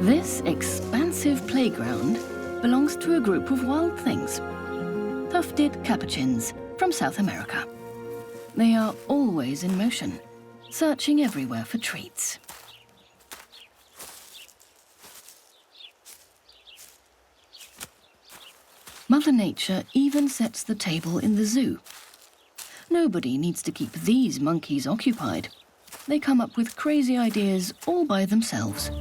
This expansive playground belongs to a group of wild things, tufted capuchins from South America. They are always in motion, searching everywhere for treats. Mother Nature even sets the table in the zoo. Nobody needs to keep these monkeys occupied. They come up with crazy ideas all by themselves.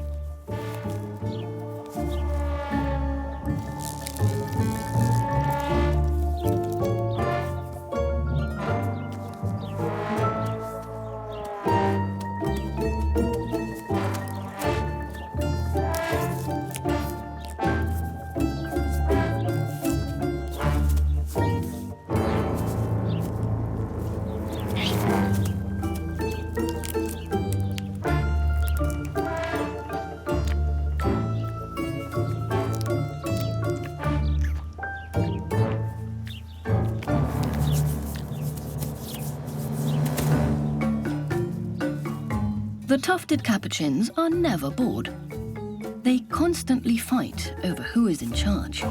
The tufted capuchins are never bored. They constantly fight over who is in charge.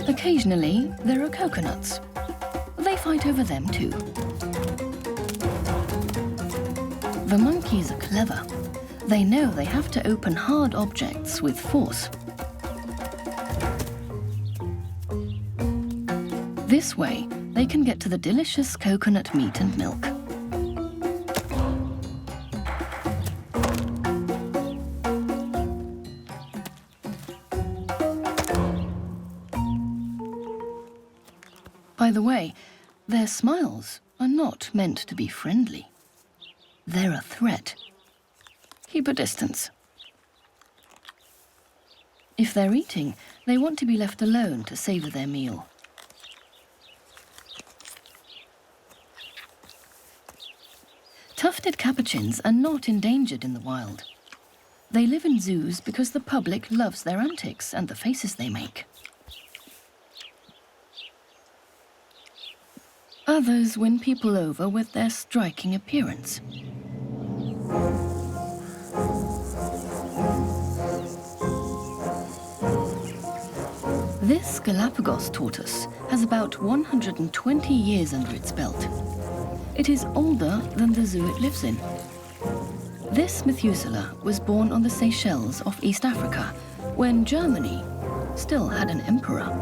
Occasionally, there are coconuts. They fight over them too. The monkeys are clever. They know they have to open hard objects with force. This way, they can get to the delicious coconut meat and milk. By the way, their smiles are not meant to be friendly. They're a threat. Keep a distance. If they're eating, they want to be left alone to savor their meal. Tufted capuchins are not endangered in the wild. They live in zoos because the public loves their antics and the faces they make. Others win people over with their striking appearance. This Galapagos tortoise has about 120 years under its belt. It is older than the zoo it lives in. This Methuselah was born on the Seychelles off East Africa, when Germany still had an emperor.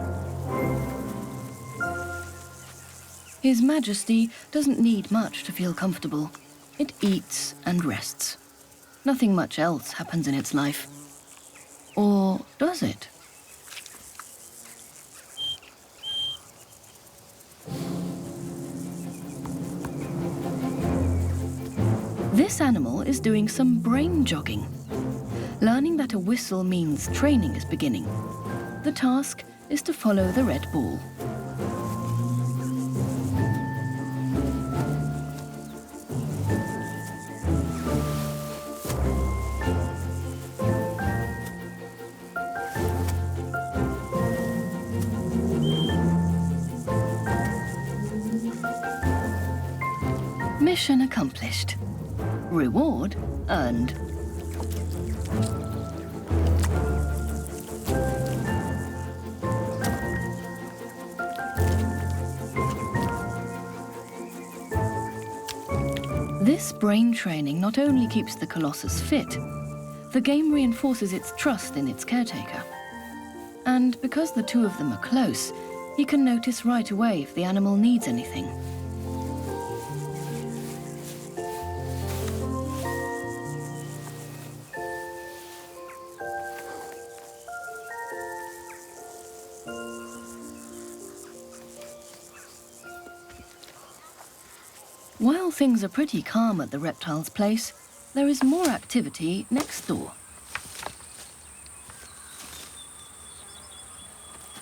His Majesty doesn't need much to feel comfortable. It eats and rests. Nothing much else happens in its life. Or does it? This animal is doing some brain jogging, learning that a whistle means training is beginning. The task is to follow the red ball. Mission accomplished. Reward earned. This brain training not only keeps the Colossus fit, the game reinforces its trust in its caretaker. And because the two of them are close, he can notice right away if the animal needs anything. While things are pretty calm at the reptile's place, there is more activity next door.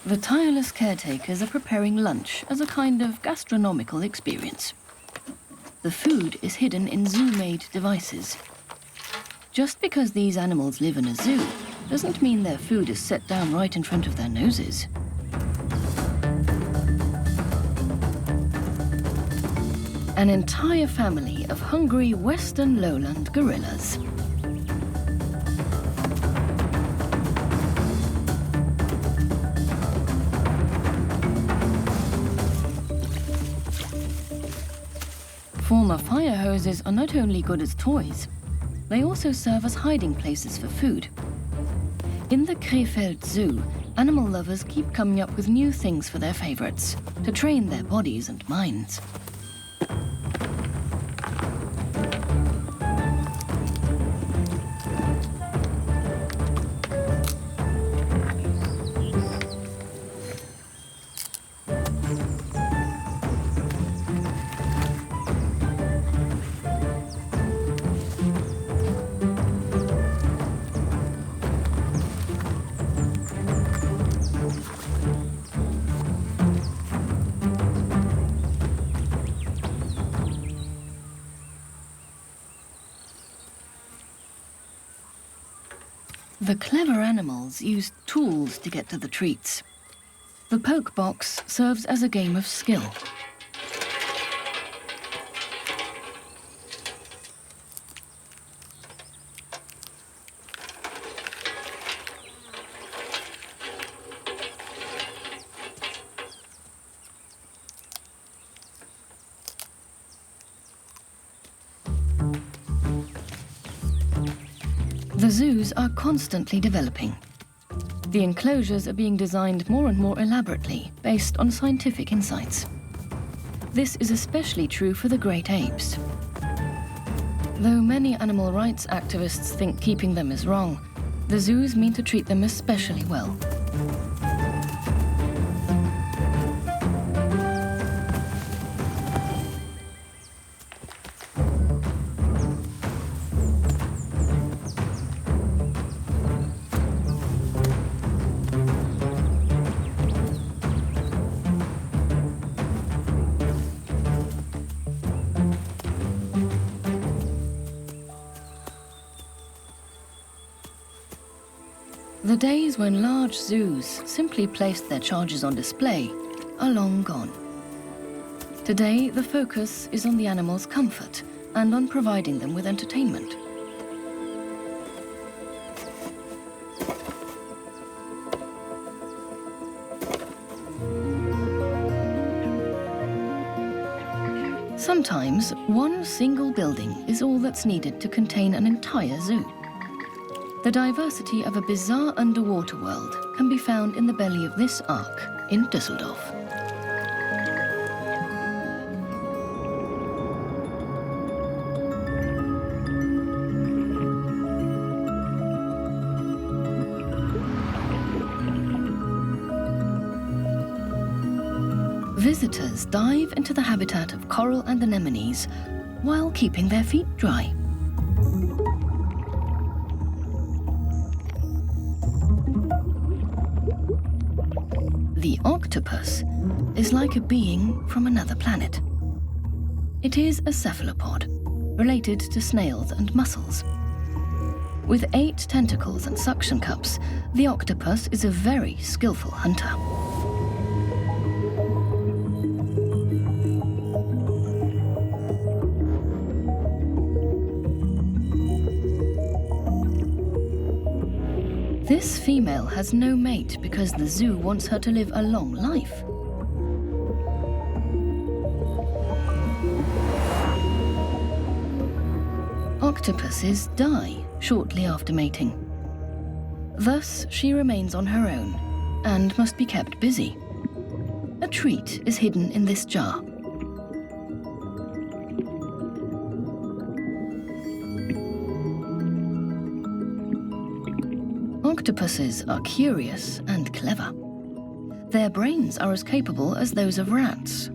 The tireless caretakers are preparing lunch as a kind of gastronomical experience. The food is hidden in zoo-made devices. Just because these animals live in a zoo doesn't mean their food is set down right in front of their noses. An entire family of hungry western lowland gorillas. Former fire hoses are not only good as toys, they also serve as hiding places for food. In the Krefeld Zoo, animal lovers keep coming up with new things for their favorites to train their bodies and minds. The clever animals use tools to get to the treats. The poke box serves as a game of skill. The zoos are constantly developing. The enclosures are being designed more and more elaborately, based on scientific insights. This is especially true for the great apes. Though many animal rights activists think keeping them is wrong, the zoos mean to treat them especially well. The days when large zoos simply placed their charges on display are long gone. Today, the focus is on the animals' comfort and on providing them with entertainment. Sometimes, one single building is all that's needed to contain an entire zoo. The diversity of a bizarre underwater world can be found in the belly of this ark in Düsseldorf. Visitors dive into the habitat of coral and anemones while keeping their feet dry. The octopus is like a being from another planet. It is a cephalopod, related to snails and mussels. With 8 tentacles and suction cups, the octopus is a very skillful hunter. This female has no mate because the zoo wants her to live a long life. Octopuses die shortly after mating. Thus, she remains on her own and must be kept busy. A treat is hidden in this jar. Octopuses are curious and clever. Their brains are as capable as those of rats.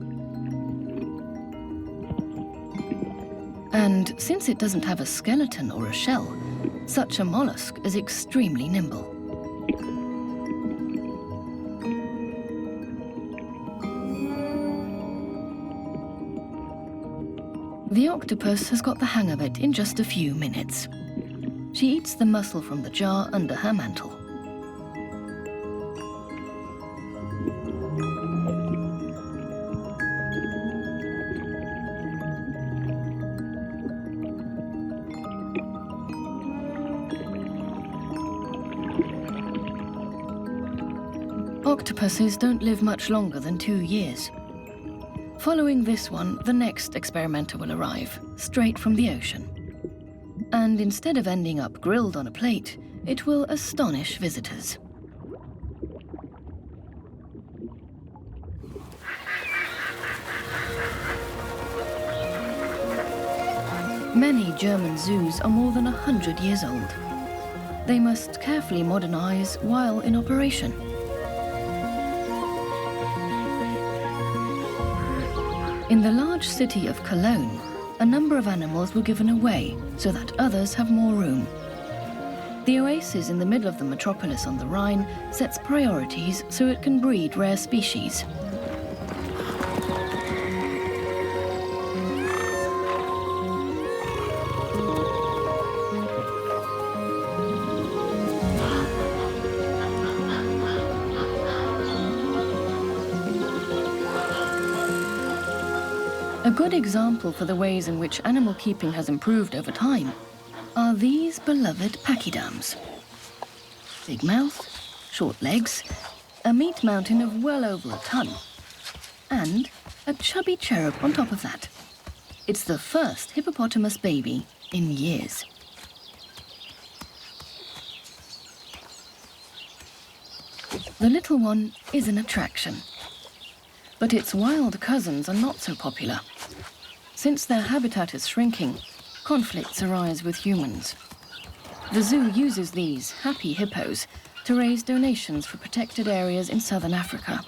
And since it doesn't have a skeleton or a shell, such a mollusk is extremely nimble. The octopus has got the hang of it in just a few minutes. She eats the mussel from the jar under her mantle. Octopuses don't live much longer than 2 years. Following this one, the next experimenter will arrive, straight from the ocean. And instead of ending up grilled on a plate, it will astonish visitors. Many German zoos are more than 100 years old. They must carefully modernize while in operation. In the large city of Cologne, a number of animals were given away so that others have more room. The oasis in the middle of the metropolis on the Rhine sets priorities so it can breed rare species. A good example for the ways in which animal keeping has improved over time are these beloved pachyderms. Big mouth, short legs, a meat mountain of well over a ton, and a chubby cherub on top of that. It's the first hippopotamus baby in years. The little one is an attraction. But its wild cousins are not so popular. Since their habitat is shrinking, conflicts arise with humans. The zoo uses these happy hippos to raise donations for protected areas in southern Africa.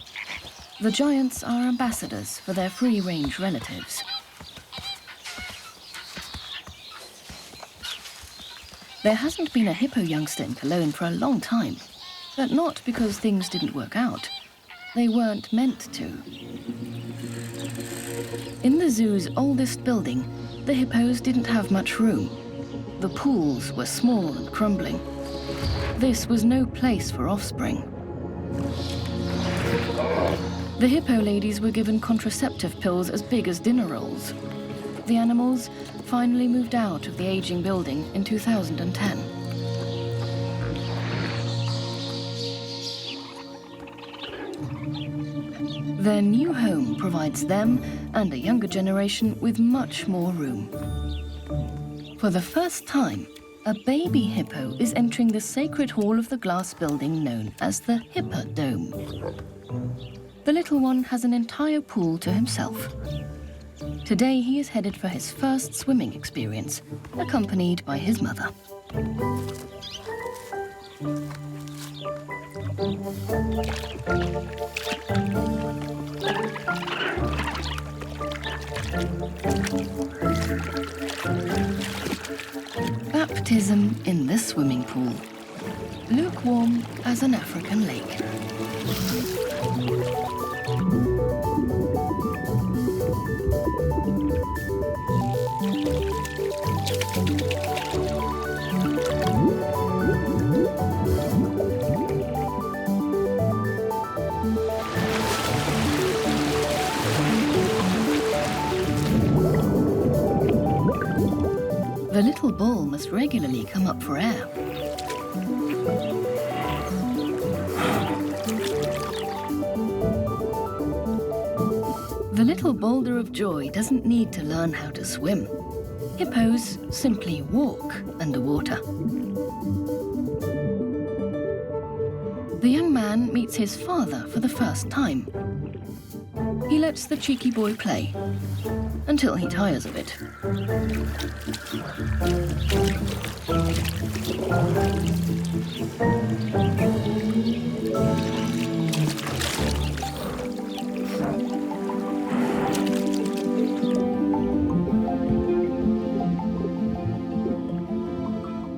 The giants are ambassadors for their free-range relatives. There hasn't been a hippo youngster in Cologne for a long time, but not because things didn't work out. They weren't meant to. In the zoo's oldest building, the hippos didn't have much room. The pools were small and crumbling. This was no place for offspring. The hippo ladies were given contraceptive pills as big as dinner rolls. The animals finally moved out of the aging building in 2010. Their new home provides them and a younger generation with much more room. For the first time, a baby hippo is entering the sacred hall of the glass building known as the Hippodome. The little one has an entire pool to himself. Today he is headed for his first swimming experience, accompanied by his mother. Baptism in this swimming pool, lukewarm as an African lake. The little bull must regularly come up for air. The little boulder of joy doesn't need to learn how to swim. Hippos simply walk underwater. The young man meets his father for the first time. He lets the cheeky boy play until he tires of it.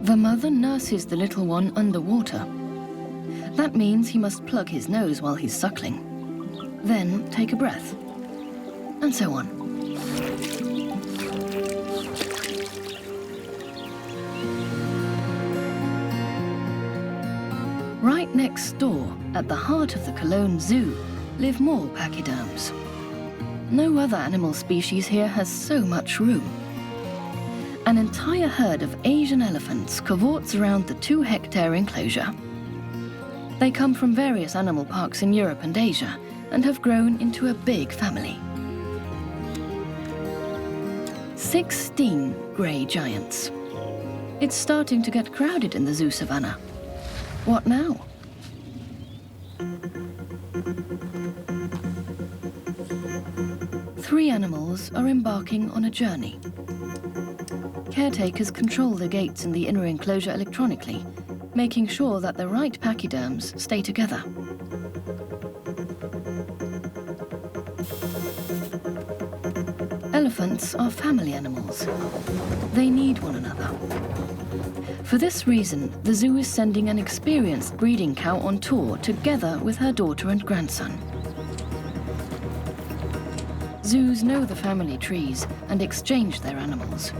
The mother nurses the little one underwater. That means he must plug his nose while he's suckling, then take a breath, and so on. Right next door, at the heart of the Cologne Zoo, live more pachyderms. No other animal species here has so much room. An entire herd of Asian elephants cavorts around the 2-hectare enclosure. They come from various animal parks in Europe and Asia and have grown into a big family. 16 grey giants. It's starting to get crowded in the zoo savannah. What now? Three animals are embarking on a journey. Caretakers control the gates in the inner enclosure electronically, making sure that the right pachyderms stay together. Elephants are family animals. They need one another. For this reason, the zoo is sending an experienced breeding cow on tour together with her daughter and grandson. Zoos know the family trees and exchange their animals.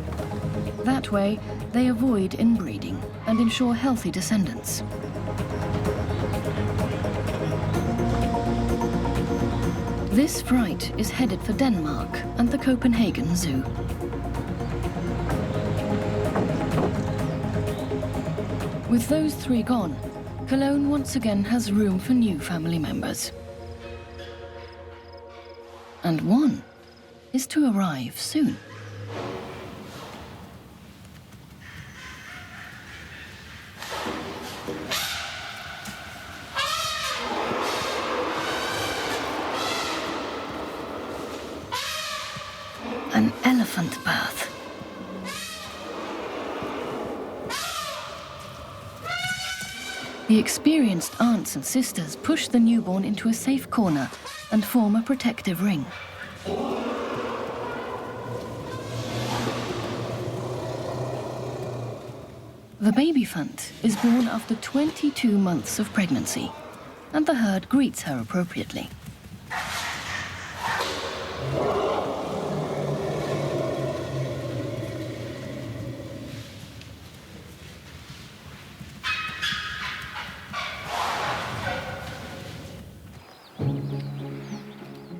That way, they avoid inbreeding and ensure healthy descendants. This fright is headed for Denmark and the Copenhagen Zoo. With those three gone, Cologne once again has room for new family members. And one is to arrive soon. An elephant birth. The experienced aunts and sisters push the newborn into a safe corner and form a protective ring. The babyphant is born after 22 months of pregnancy, and the herd greets her appropriately.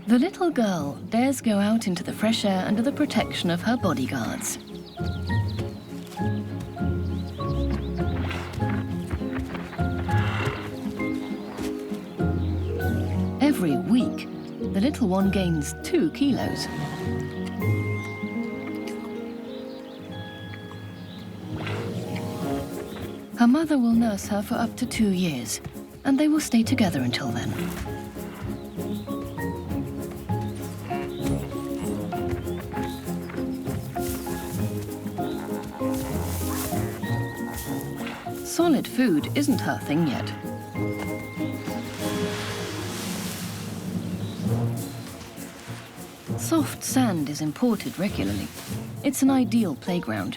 The little girl dares go out into the fresh air under the protection of her bodyguards. Every week, the little one gains 2 kilos. Her mother will nurse her for up to 2 years, and they will stay together until then. Solid food isn't her thing yet. Soft sand is imported regularly. It's an ideal playground.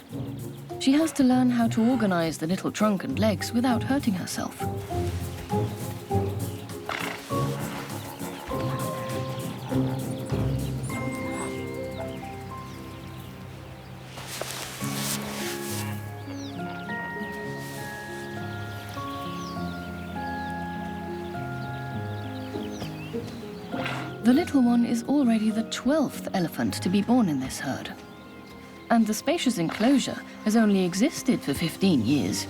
She has to learn how to organize the little trunk and legs without hurting herself. The little one is already the 12th elephant to be born in this herd. And the spacious enclosure has only existed for 15 years.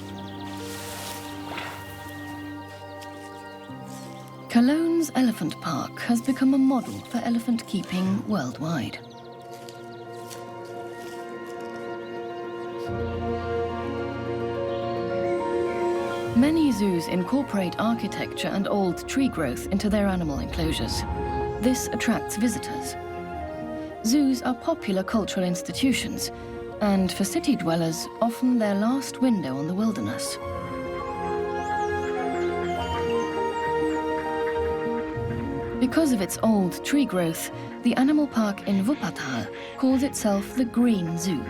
Cologne's Elephant Park has become a model for elephant keeping worldwide. Many zoos incorporate architecture and old tree growth into their animal enclosures. This attracts visitors. Zoos are popular cultural institutions, and for city dwellers, often their last window on the wilderness. Because of its old tree growth, the animal park in Wuppertal calls itself the Green Zoo.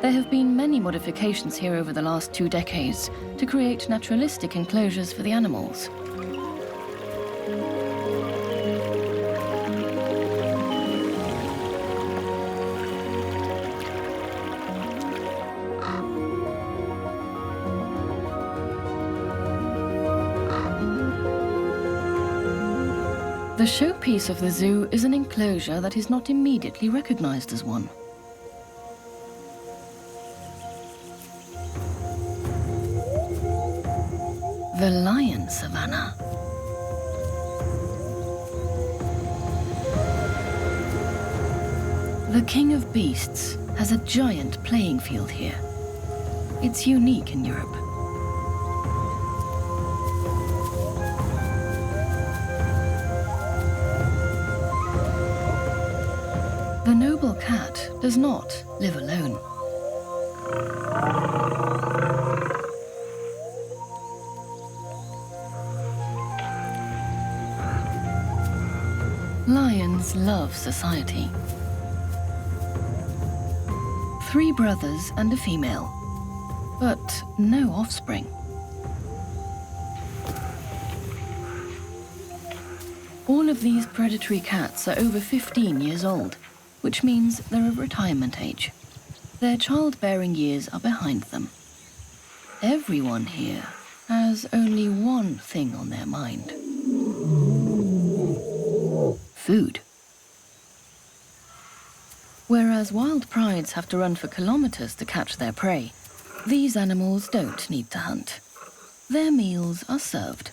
There have been many modifications here over the last 2 decades to create naturalistic enclosures for the animals. The showpiece of the zoo is an enclosure that is not immediately recognized as one. The lion savanna. The king of beasts has a giant playing field here. It's unique in Europe. The noble cat does not live alone. Lions love society. 3 brothers and a female, but no offspring. All of these predatory cats are over 15 years old, which means they're of retirement age. Their childbearing years are behind them. Everyone here has only one thing on their mind: food. Whereas wild prides have to run for kilometers to catch their prey, these animals don't need to hunt. Their meals are served.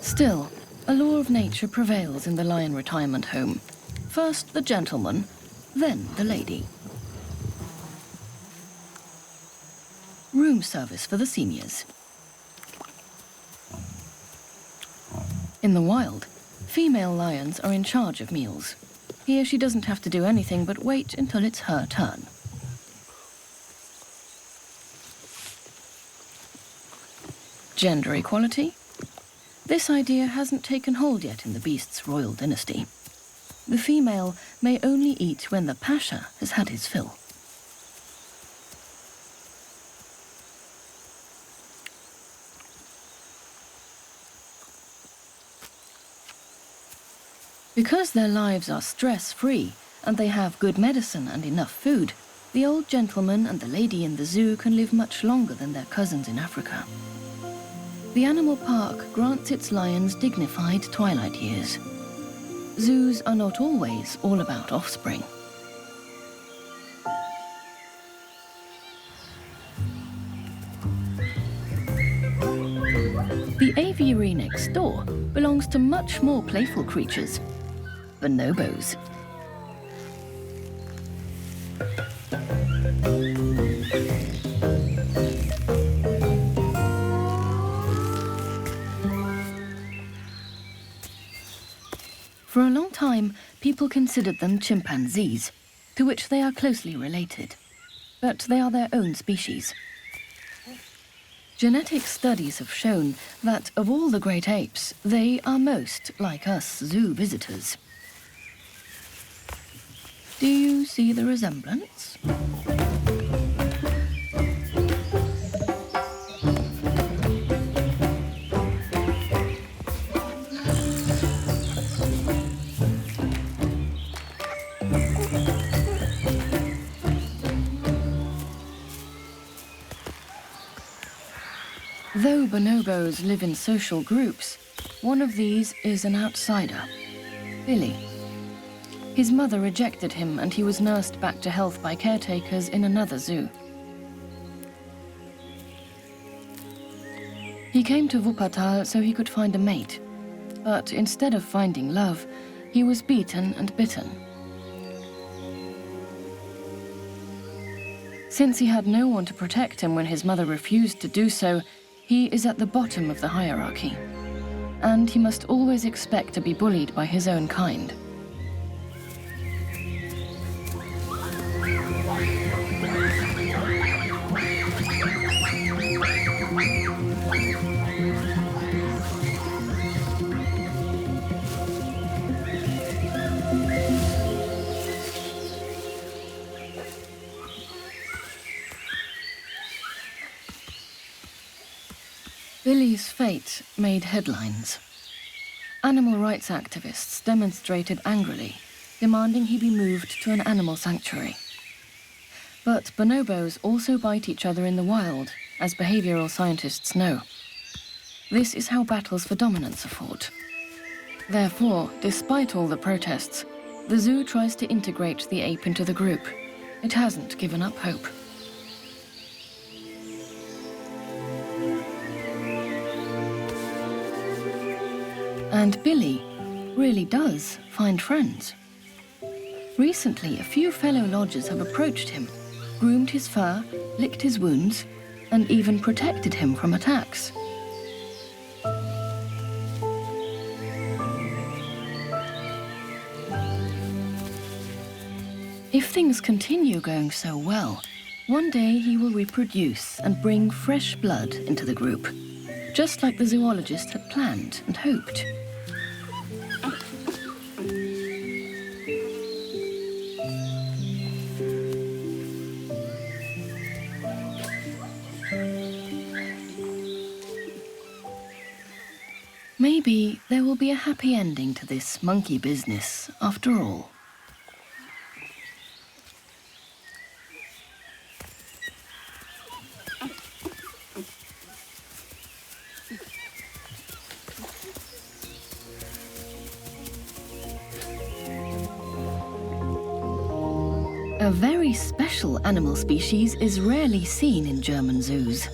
Still, a law of nature prevails in the lion retirement home. First the gentleman, then the lady. Room service for the seniors. In the wild, female lions are in charge of meals. Here she doesn't have to do anything but wait until it's her turn. Gender equality? This idea hasn't taken hold yet in the beast's royal dynasty. The female may only eat when the pasha has had his fill. Because their lives are stress-free and they have good medicine and enough food, the old gentleman and the lady in the zoo can live much longer than their cousins in Africa. The animal park grants its lions dignified twilight years. Zoos are not always all about offspring. The aviary next door belongs to much more playful creatures, bonobos. For a long time, people considered them chimpanzees, to which they are closely related. But they are their own species. Genetic studies have shown that of all the great apes, they are most like us zoo visitors. Do you see the resemblance? Though bonobos live in social groups, one of these is an outsider, Billy. His mother rejected him and he was nursed back to health by caretakers in another zoo. He came to Wuppertal so he could find a mate, but instead of finding love, he was beaten and bitten. Since he had no one to protect him when his mother refused to do so, he is at the bottom of the hierarchy, and he must always expect to be bullied by his own kind. Billy's fate made headlines. Animal rights activists demonstrated angrily, demanding he be moved to an animal sanctuary. But bonobos also bite each other in the wild, as behavioral scientists know. This is how battles for dominance are fought. Therefore, despite all the protests, the zoo tries to integrate the ape into the group. It hasn't given up hope. And Billy really does find friends. Recently, a few fellow lodgers have approached him, groomed his fur, licked his wounds, and even protected him from attacks. If things continue going so well, one day he will reproduce and bring fresh blood into the group, just like the zoologist had planned and hoped. Maybe there will be a happy ending to this monkey business after all. A very special animal species is rarely seen in German zoos.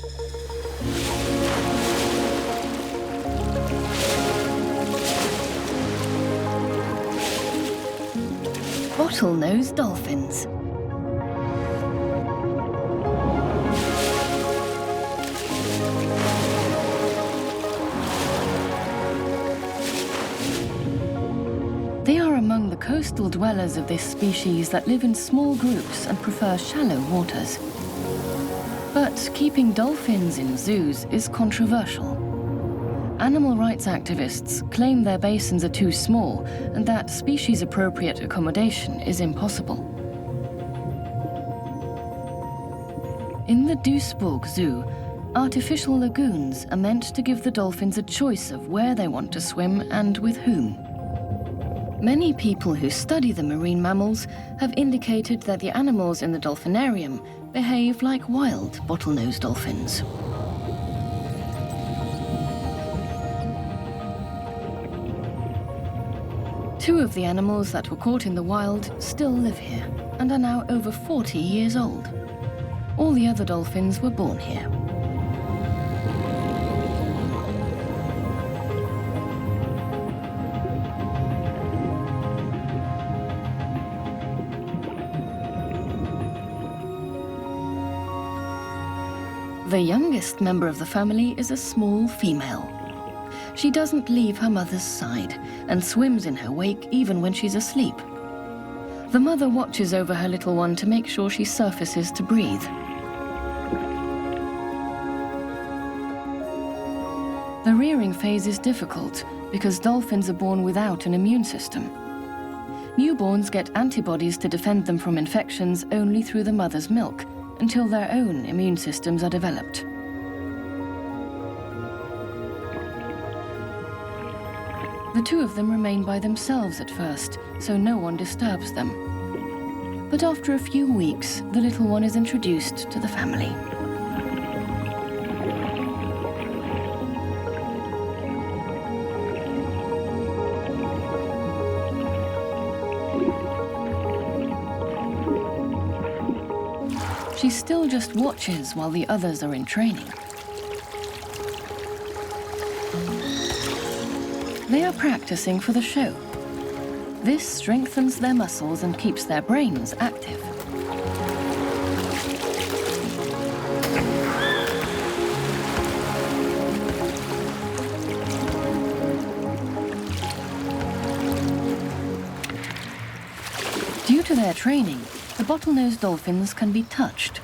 Bottlenose dolphins. They are among the coastal dwellers of this species that live in small groups and prefer shallow waters. But keeping dolphins in zoos is controversial. Animal rights activists claim their basins are too small and that species-appropriate accommodation is impossible. In the Duisburg Zoo, artificial lagoons are meant to give the dolphins a choice of where they want to swim and with whom. Many people who study the marine mammals have indicated that the animals in the dolphinarium behave like wild bottlenose dolphins. Two of the animals that were caught in the wild still live here and are now over 40 years old. All the other dolphins were born here. The youngest member of the family is a small female. She doesn't leave her mother's side and swims in her wake even when she's asleep. The mother watches over her little one to make sure she surfaces to breathe. The rearing phase is difficult because dolphins are born without an immune system. Newborns get antibodies to defend them from infections only through the mother's milk until their own immune systems are developed. The two of them remain by themselves at first, so no one disturbs them. But after a few weeks, the little one is introduced to the family. She still just watches while the others are in training. They are practicing for the show. This strengthens their muscles and keeps their brains active. Due to their training, the bottlenose dolphins can be touched.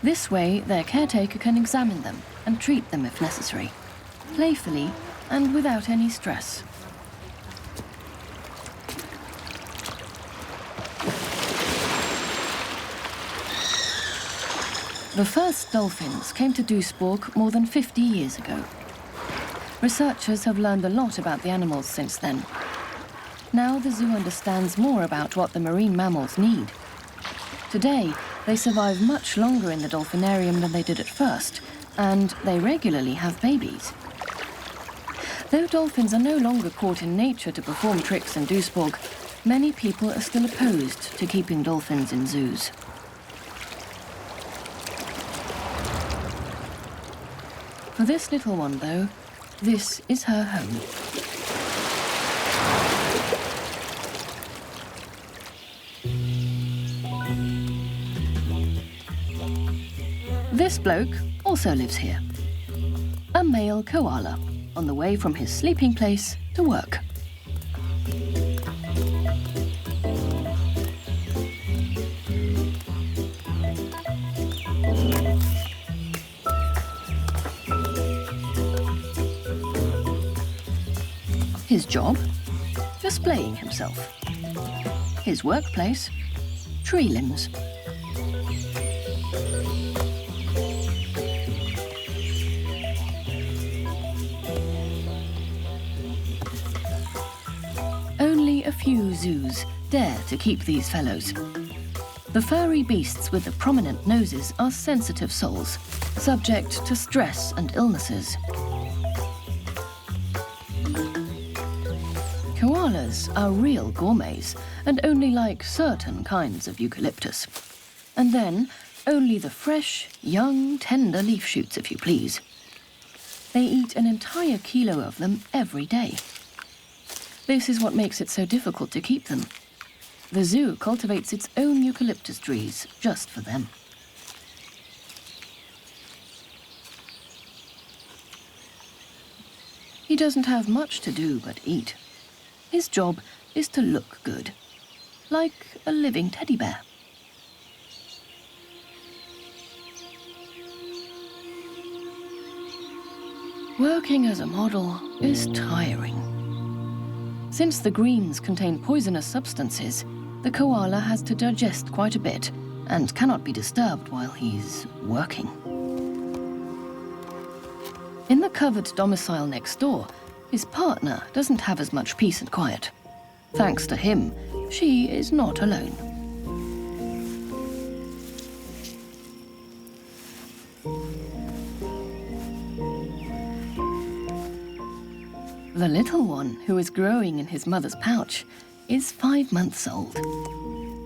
This way, their caretaker can examine them and treat them if necessary, playfully and without any stress. The first dolphins came to Duisburg more than 50 years ago. Researchers have learned a lot about the animals since then. Now the zoo understands more about what the marine mammals need. Today, they survive much longer in the dolphinarium than they did at first, and they regularly have babies. Though dolphins are no longer caught in nature to perform tricks in Duisburg, many people are still opposed to keeping dolphins in zoos. For this little one, though, this is her home. This bloke also lives here. A male koala, on the way from his sleeping place to work. His job? Displaying himself. His workplace? Tree limbs. Only a few zoos dare to keep these fellows. The furry beasts with the prominent noses are sensitive souls, subject to stress and illnesses. Koalas are real gourmets and only like certain kinds of eucalyptus. And then, only the fresh, young, tender leaf shoots, if you please. They eat an entire kilo of them every day. This is what makes it so difficult to keep them. The zoo cultivates its own eucalyptus trees just for them. He doesn't have much to do but eat. His job is to look good, like a living teddy bear. Working as a model is tiring. Since the greens contain poisonous substances, the koala has to digest quite a bit and cannot be disturbed while he's working. In the covered domicile next door, his partner doesn't have as much peace and quiet. Thanks to him, she is not alone. The little one, who is growing in his mother's pouch, is 5 months old.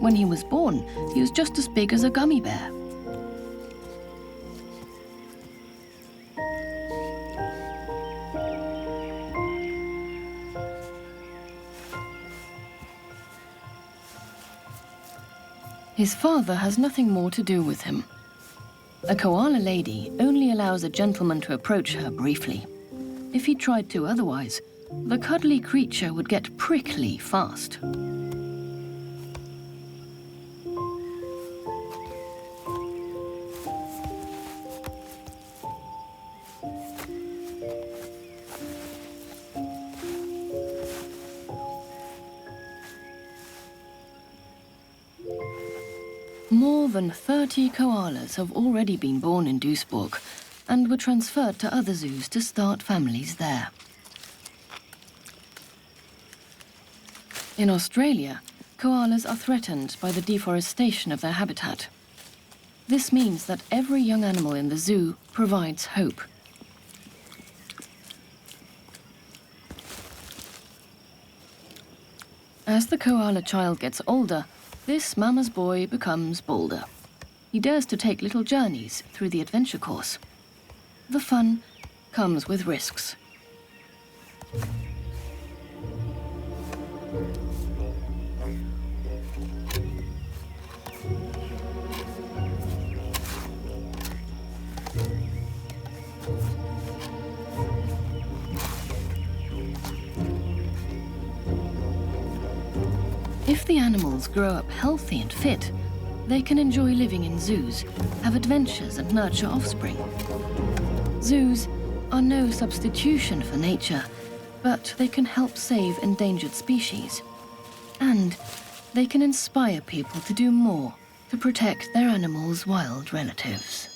When he was born, he was just as big as a gummy bear. His father has nothing more to do with him. A koala lady only allows a gentleman to approach her briefly. If he tried to otherwise, the cuddly creature would get prickly fast. More than 30 koalas have already been born in Duisburg and were transferred to other zoos to start families there. In Australia, koalas are threatened by the deforestation of their habitat. This means that every young animal in the zoo provides hope. As the koala child gets older, this mama's boy becomes bolder. he dares to take little journeys through the adventure course. The fun comes with risks. If the animals grow up healthy and fit, they can enjoy living in zoos, have adventures and nurture offspring. Zoos are no substitution for nature, but they can help save endangered species. And they can inspire people to do more to protect their animals' wild relatives.